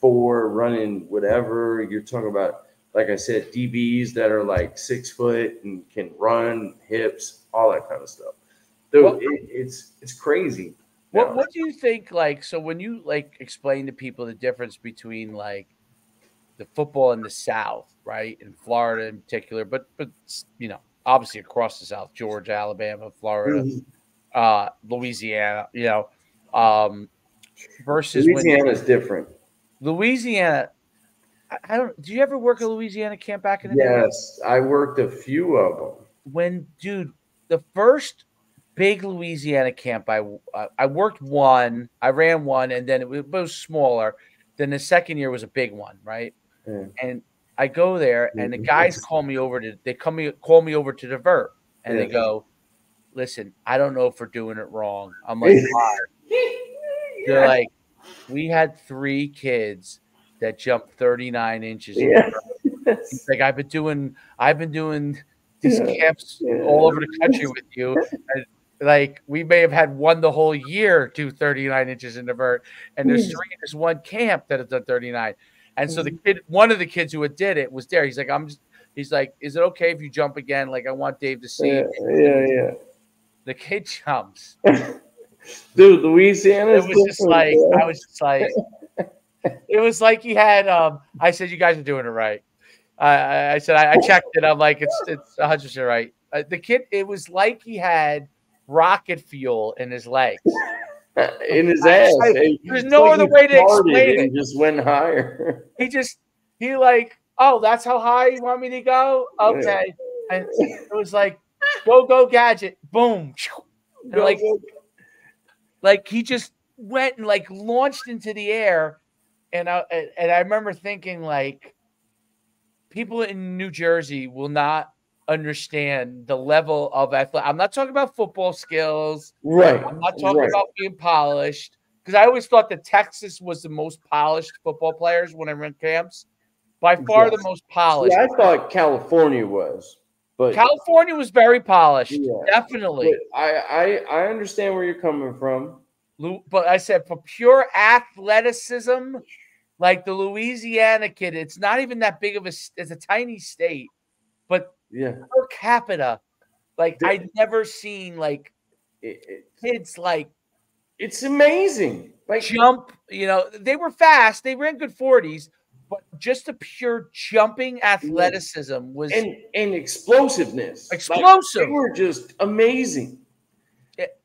6'4", running whatever. You're talking about, like I said, DBs that are like 6 foot and can run, hips, all that kind of stuff. Dude, it's crazy. What do you think, like, so when you like explain to people the difference between like the football in the South, right, in Florida in particular, but you know, obviously across the South, Georgia, Alabama, Florida, Louisiana, you know, versus Louisiana is different. Louisiana, I don't. Do you ever work a Louisiana camp back in the day? Yes, I worked a few of them. The first big Louisiana camp, I worked one, I ran one, and then it was smaller. Then the second year was a big one, right? Yeah. And I go there, and the guys call me over to the vert, and they go, "Listen, I don't know if we're doing it wrong." I'm like, "Why?" They're like, We had 3 kids that jumped 39 inches in the Yeah. vert. He's like, I've been doing these camps all over the country with you. And like, we may have had one the whole year do 39 inches in the vert, and there's 3 in this one camp that have done 39. And so one of the kids who did it was there. He's like, he's like, is it okay if you jump again? Like, I want Dave to see. Yeah. The kid jumps. Dude, Louisiana. It was just like, I was just like, it was like he had. I said, you guys are doing it right. I said, I checked it. I'm like, it's 100% right. The kid, it was like he had rocket fuel in his legs, in his ass. There's no other way to explain it. Just went higher. He like, oh, that's how high you want me to go? Okay. Yeah. And it was like, go gadget, boom, and like he just went and like launched into the air, and I remember thinking, like, people in New Jersey will not understand the level of athletic. I'm not talking about football skills, right? I'm not talking about being polished, because I always thought that Texas was the most polished football players when I ran camps, by far the most polished. Yeah, I thought California was. But California was very polished, definitely. But I understand where you're coming from. But I said, for pure athleticism, like the Louisiana kid, it's not even that big of it's a tiny state, but per capita, like I'd never seen like kids like. It's amazing. Like jump, they were fast, they ran good 40s. But just the pure jumping athleticism was and explosiveness. Explosive. Like, they were just amazing.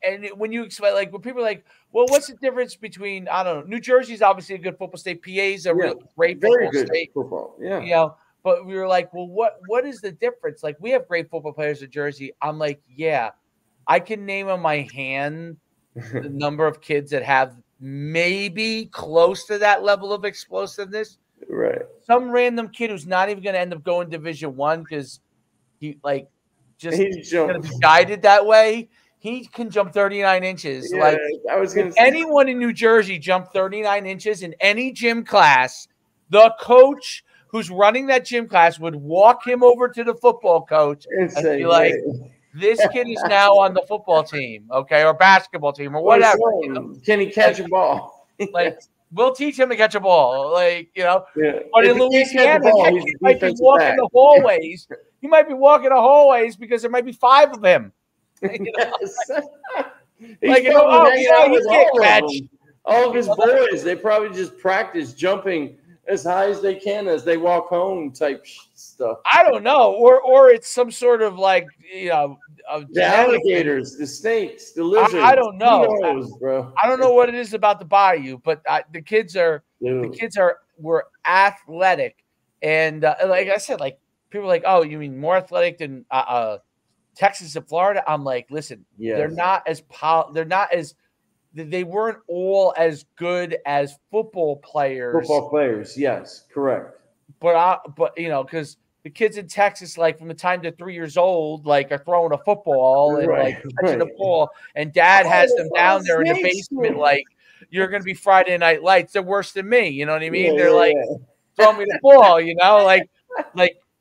And when you explain, like, when people are like, well, what's the difference between, I don't know, New Jersey's obviously a good football state, PA's a really great football state. Football. Yeah. But we were like, well, what is the difference? Like, we have great football players in Jersey. I'm like, yeah, I can name on my hand the number of kids that have maybe close to that level of explosiveness. Right. Some random kid who's not even going to end up going Division I because he's going to be guided that way. He can jump 39 inches. Yeah, I was going to say, anyone in New Jersey jump 39 inches in any gym class, the coach who's running that gym class would walk him over to the football coach and be like, this kid is now on the football team, okay, or basketball team or whatever. Can he catch a ball? Like, we'll teach him to catch a ball, like, But if in Louisiana, he might be walking the hallways. He might be walking the hallways because there might be 5 of him. He can't catch. All of his boys, they probably just practice jumping as high as they can as they walk home type stuff. I don't know. Or it's some sort of like, the alligators, the snakes, the lizards. I don't know. Who knows, bro? I don't know what it is about the bayou, but the kids were athletic. And like I said, like, people are like, oh, you mean more athletic than Texas and Florida? I'm like, listen, they're not as they weren't all as good as football players. Football players, yes, correct. But because the kids in Texas, like, from the time they're 3 years old, like, are throwing a football and like catching a ball, and dad has them down there in the basement, like, you're gonna be Friday Night Lights. They're worse than me, you know what I mean? They're like, throw me the ball, like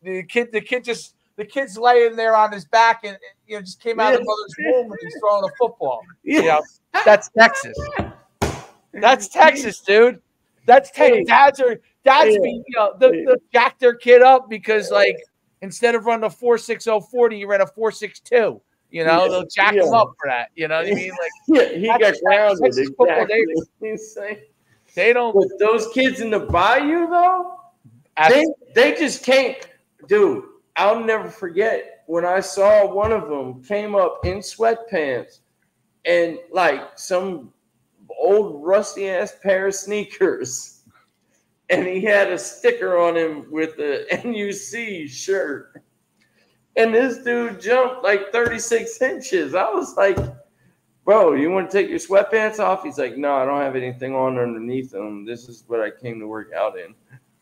the kid's laying there on his back and just came out of the mother's womb and he's throwing a football. That's Texas. That's Texas, dude. That's Texas. Dads being, they'll jack their kid up because, like, instead of running a 4.60 40, you ran a 4.62. They'll jack him up for that. You know what I mean? Like, he got grounded. Exactly. They don't. But those kids in the bayou, though, they just can't. Dude, I'll never forget when I saw one of them came up in sweatpants and like some old rusty ass pair of sneakers, and he had a sticker on him with the NUC shirt, and this dude jumped like 36 inches. I was like, bro, you want to take your sweatpants off? He's like, no, I don't have anything on underneath them. This is what I came to work out in.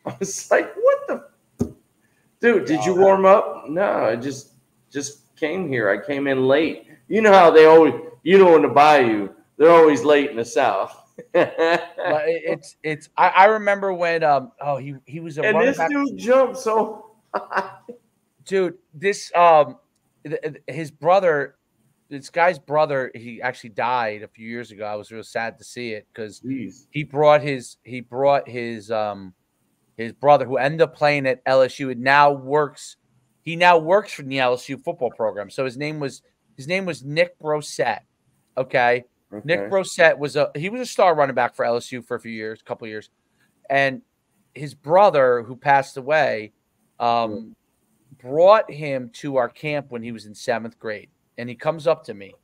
I was like, what the dude, did you warm up? No, I just came here. I came in late. You know how they always, in the bayou, they're always late in the South. But it's I remember when he was a And running this back. dude jumped so high. Dude, this his brother, this guy's brother, he actually died a few years ago. I was real sad to see it because Jeez. he brought his brother, who ended up playing at LSU, and now works for the LSU football program. So his name was Nick Brossette. Okay. Nick Okay. Brossette was a star running back for LSU for a couple of years. And his brother, who passed away, brought him to our camp when he was in 7th grade. And he comes up to me.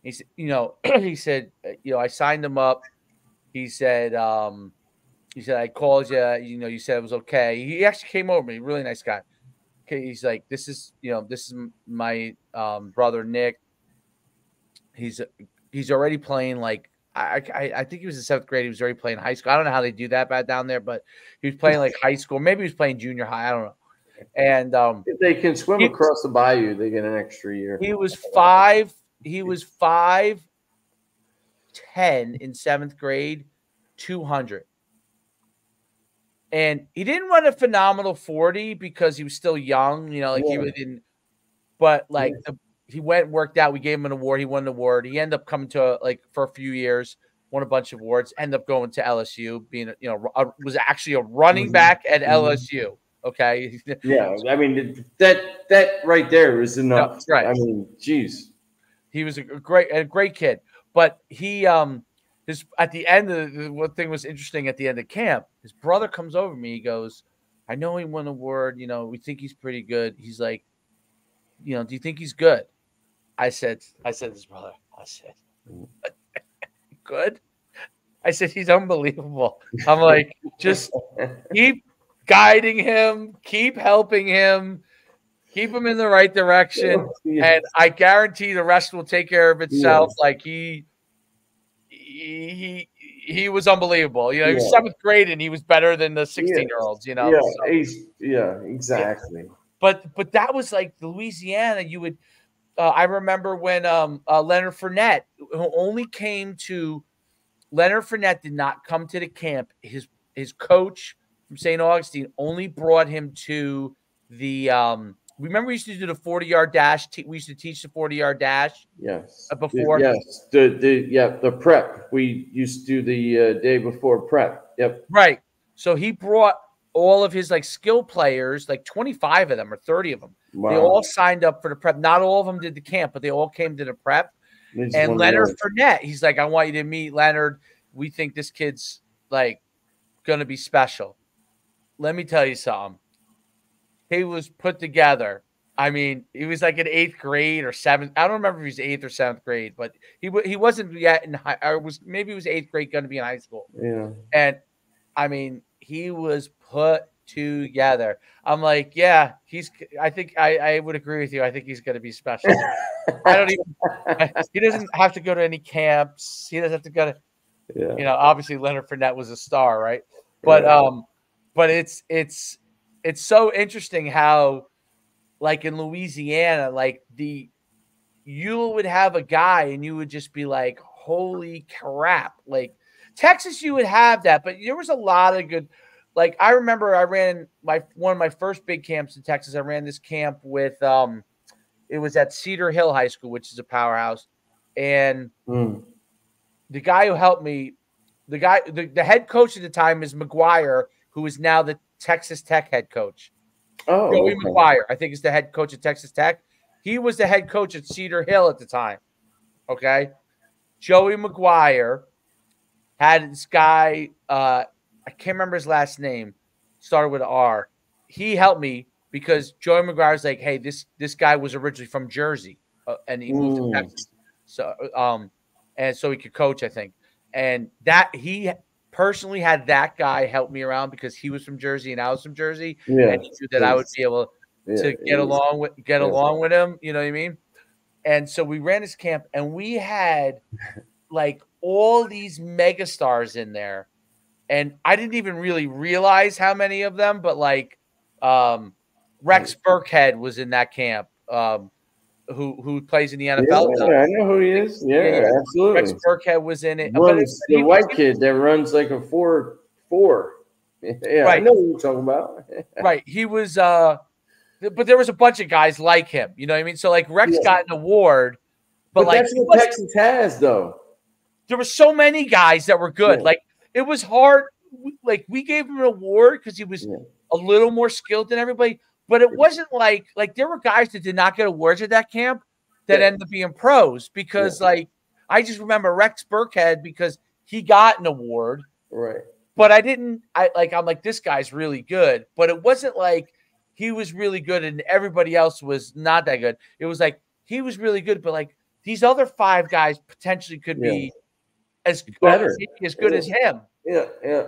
He said, he said, I signed him up. He said, I called you, you said it was okay. He actually came over to me, really nice guy. Okay, he's like, this is my brother Nick. He's already playing like I think he was in 7th grade. He was already playing high school. I don't know how they do that bad down there, but he was playing like high school. Maybe he was playing junior high. I don't know. And if they can swim across the bayou, they get an extra year. He was 5'10" in 7th grade, 200. And he didn't run a phenomenal 40 because he was still young, he really didn't. But he went and worked out. We gave him an award. He won an award. He ended up coming to for a few years, won a bunch of awards. Ended up going to LSU, being was actually a running back at LSU. Okay. Yeah, I mean that right there is enough. No, right. I mean, geez. He was a great kid, but he at the end of one thing was interesting at the end of camp. His brother comes over to me. He goes, "I know he won an award. We think he's pretty good." He's like, "Do you think he's good?" I said, his brother. I said, "Good." I said, "He's unbelievable." I'm like, just keep guiding him, keep helping him, keep him in the right direction, and I guarantee the rest will take care of itself. Yes. Like he was unbelievable. He was 7th grade and he was better than the 16-year-olds. Yeah, exactly. But that was like Louisiana. You would. I remember when Leonard Fournette, Leonard Fournette did not come to the camp. His coach from St. Augustine only brought him to the remember we used to do the 40-yard dash. We used to teach the 40-yard dash. Yes. Before. Yes. The prep. We used to do the day before prep. Yep. Right. So he brought all of his skill players, 25 of them or 30 of them. Wow. They all signed up for the prep. Not all of them did the camp, but they all came to the prep. And Leonard Fournette, he's like, "I want you to meet Leonard. We think this kid's going to be special." Let me tell you something. He was put together. I mean, he was in 8th grade or 7th. I don't remember if he was 8th or 7th grade, but he wasn't yet in high. Maybe he was 8th grade, going to be in high school. Yeah. And I mean, he was put together. I'm like, yeah, I think I would agree with you. I think he's going to be special. He doesn't have to go to any camps. He doesn't have to go to, obviously Leonard Fournette was a star, right? But, but it's so interesting how, in Louisiana, you would have a guy and you would just be like, holy crap. Texas, you would have that, but there was a lot of good. I remember I ran one of my first big camps in Texas. I ran this camp with it was at Cedar Hill High School, which is a powerhouse. And the guy who helped me, the head coach at the time is McGuire, who is now the Texas Tech head coach. Oh, Joey McGuire, I think, is the head coach at Texas Tech. He was the head coach at Cedar Hill at the time. Okay. Joey McGuire had this guy, I can't remember his last name, started with an R. He helped me because Joey McGuire's like, "Hey, this guy was originally from Jersey, and he moved to Texas, so and so he could coach, I think." And that he personally had that guy help me around because he was from Jersey and I was from Jersey, and he knew that I would be able to get along with him. You know what I mean? And so we ran this camp, and we had all these megastars in there. And I didn't even really realize how many of them, but Rex Burkhead was in that camp. who plays in the NFL now. Yeah, I know who he is. Yeah, absolutely. Rex Burkhead was in it. Runs the white kid that runs like a 4-4. Yeah, right. I know what you're talking about. Right. He was but there was a bunch of guys like him. You know what I mean? So like Rex got an award, but like that's what Texas has though. There were so many guys that were good. Like it was hard. Like we gave him an award because he was a little more skilled than everybody. But it wasn't like there were guys that did not get awards at that camp that ended up being pros because like I just remember Rex Burkhead because he got an award. Right. But I'm like, this guy's really good. But it wasn't like he was really good and everybody else was not that good. It was like he was really good, but like these other 5 guys potentially could be as good as him. Yeah, yeah.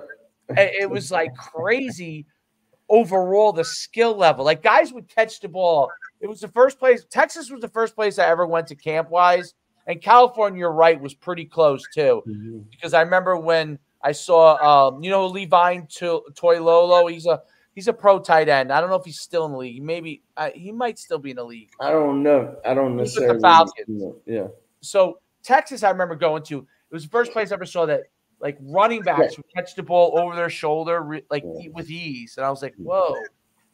It was like crazy overall, the skill level. Like guys would catch the ball. It was the first place. Texas was the first place I ever went to camp-wise. And California, you're right, was pretty close too. Mm-hmm. Because I remember when I saw, Levine Toilolo. He's a pro tight end. I don't know if he's still in the league. Maybe he might still be in the league. I don't know. I don't necessarily. With the Falcons. Yeah. So Texas, I remember going to. It was the first place I ever saw that like running backs would catch the ball over their shoulder with ease, and I was like, whoa.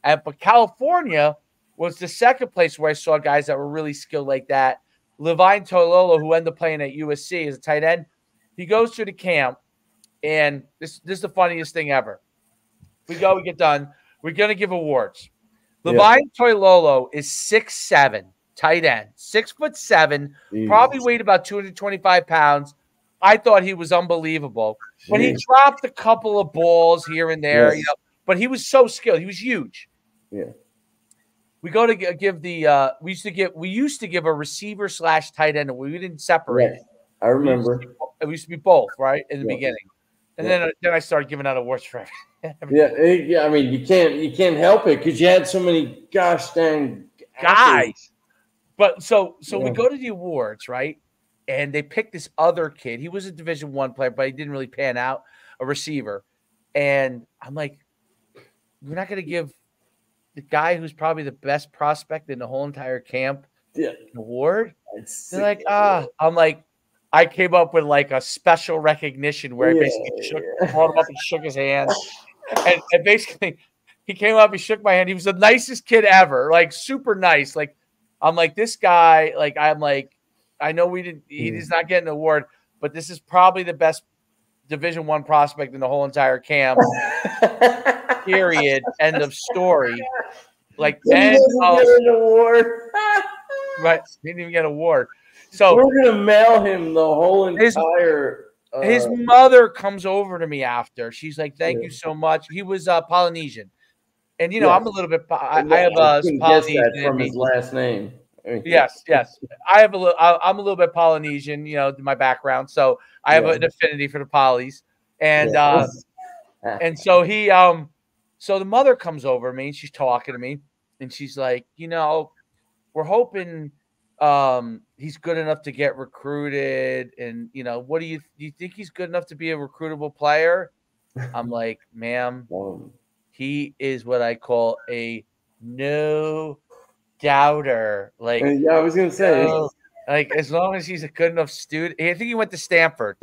But California was the second place where I saw guys that were really skilled like that. Levine Toilolo, who ended up playing at USC as a tight end, he goes to the camp, and this is the funniest thing ever. We get done. We're going to give awards. Levine Toilolo is 6'7", tight end, 6'7", probably weighed about 225 pounds. I thought he was unbelievable. When he dropped a couple of balls here and there, but he was so skilled. He was huge. Yeah. We go to give the we used to give a receiver / tight end. We didn't separate. Right. I remember. It used to be both, right, in the beginning. And then I started giving out awards for everything. Yeah. I mean, you can't help it because you had so many gosh dang guys. But so we go to the awards, right? And they picked this other kid. He was a Division I player, but he didn't really pan out, a receiver. And I'm like, we're not going to give the guy who's probably the best prospect in the whole entire camp an award? They're like, I'm like, I came up with like a special recognition where I basically brought him up and shook his hand. And basically, he came up, he shook my hand. He was the nicest kid ever, like super nice. Like, I'm like, this guy, like, I'm like, I know he's not getting an award, but this is probably the best Division I prospect in the whole entire camp. Period. End of story. Like, get an award. Right. He didn't even get an award. So we're gonna mail him the whole entire. His mother comes over to me after. She's like, "Thank you so much." He was Polynesian, and I'm a little bit. I have Polynesian from his last name. Yes. I'm a little bit Polynesian, my background, so I have an affinity for the Polys, and and so he so the mother comes over to me and she's talking to me, and she's like, we're hoping he's good enough to get recruited, and what do you think he's good enough to be a recruitable player? I'm like, ma'am, he is what I call a no doubter. Like, I was gonna say, like, as long as he's a good enough student. I think he went to Stanford.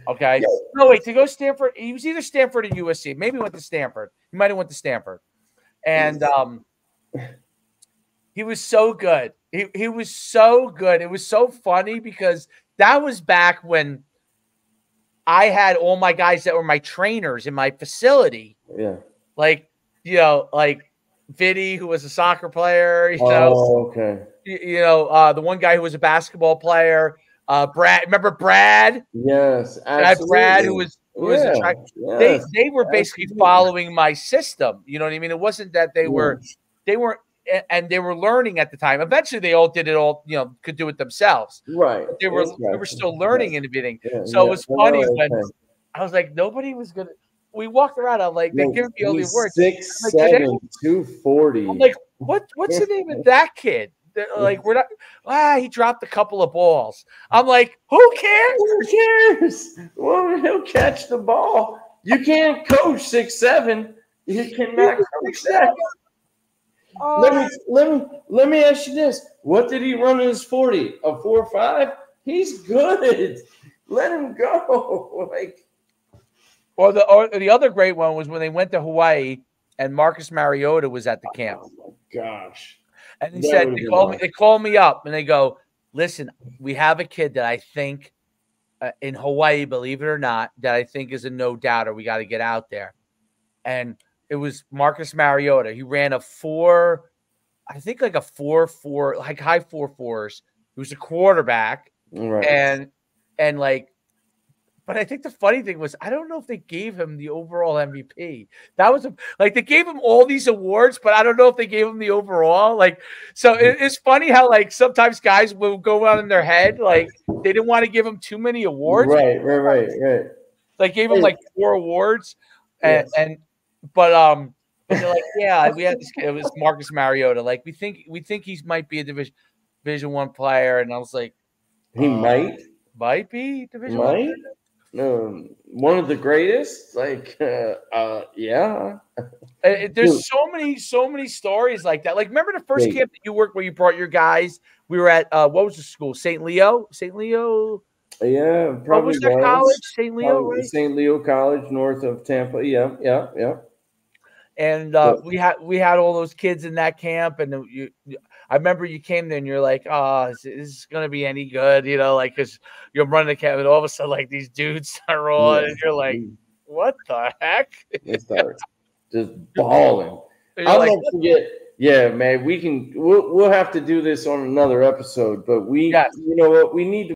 Okay. Yeah. No, wait, to go Stanford. He was either Stanford or USC. Maybe he went to Stanford. He might have went to Stanford. And he was so good. He was so good. It was so funny because that was back when I had all my guys that were my trainers in my facility. Yeah. Like, like Viddy, who was a soccer player, okay. The one guy who was a basketball player, Brad. Remember Brad? Yes, absolutely. Brad, who was they were basically following my system. You know what I mean? It wasn't that they weren't, and they were learning at the time. Eventually, they all did it all. Could do it themselves. Right. But they were still learning in the beginning. So it was funny when I was like, nobody was gonna. We walked around. I'm like, they give me all the words. 6'7", 240. I'm like, what's the name of that kid? Like, we're not. He dropped a couple of balls. I'm like, who cares? Who cares? Well, he'll catch the ball. You can't coach 6'7". You cannot coach that. Let me ask you this: what did he run in his 40? A 4.5? He's good. Let him go. Like, or the other great one was when they went to Hawaii and Marcus Mariota was at the camp. oh my gosh! And he said they called me up and they go, listen, we have a kid that I think in Hawaii, believe it or not, that I think is a no doubter. We got to get out there. And it was Marcus Mariota. He ran a 4, I think like a 4.4, like high 4.4s. He was a quarterback. Right. And like, but I think the funny thing was, I don't know if they gave him the overall MVP. That was like they gave him all these awards, but I don't know if they gave him the overall. Like, so it's funny how like sometimes guys will go out in their head, like they didn't want to give him too many awards. Right. Like gave him like 4 awards, and but they're like, yeah, we had this. It was Marcus Mariota. Like we think he might be a Division I player, and I was like, he might be Division I. One of the greatest, like, yeah. There's so many stories like that. Like, remember the first camp that you worked where you brought your guys? We were at what was the school? St. Leo. Yeah, probably. What was that college? St. Leo, right? St. Leo College, north of Tampa. Yeah. And we had all those kids in that camp, and I remember you came there and you're like, oh, is this gonna be any good? You know, like because you're running the camp, and all of a sudden, like these dudes are on, and you're like, what the heck? They start just bawling. I'll never forget. Yeah, man, we'll have to do this on another episode, but you know what, we need to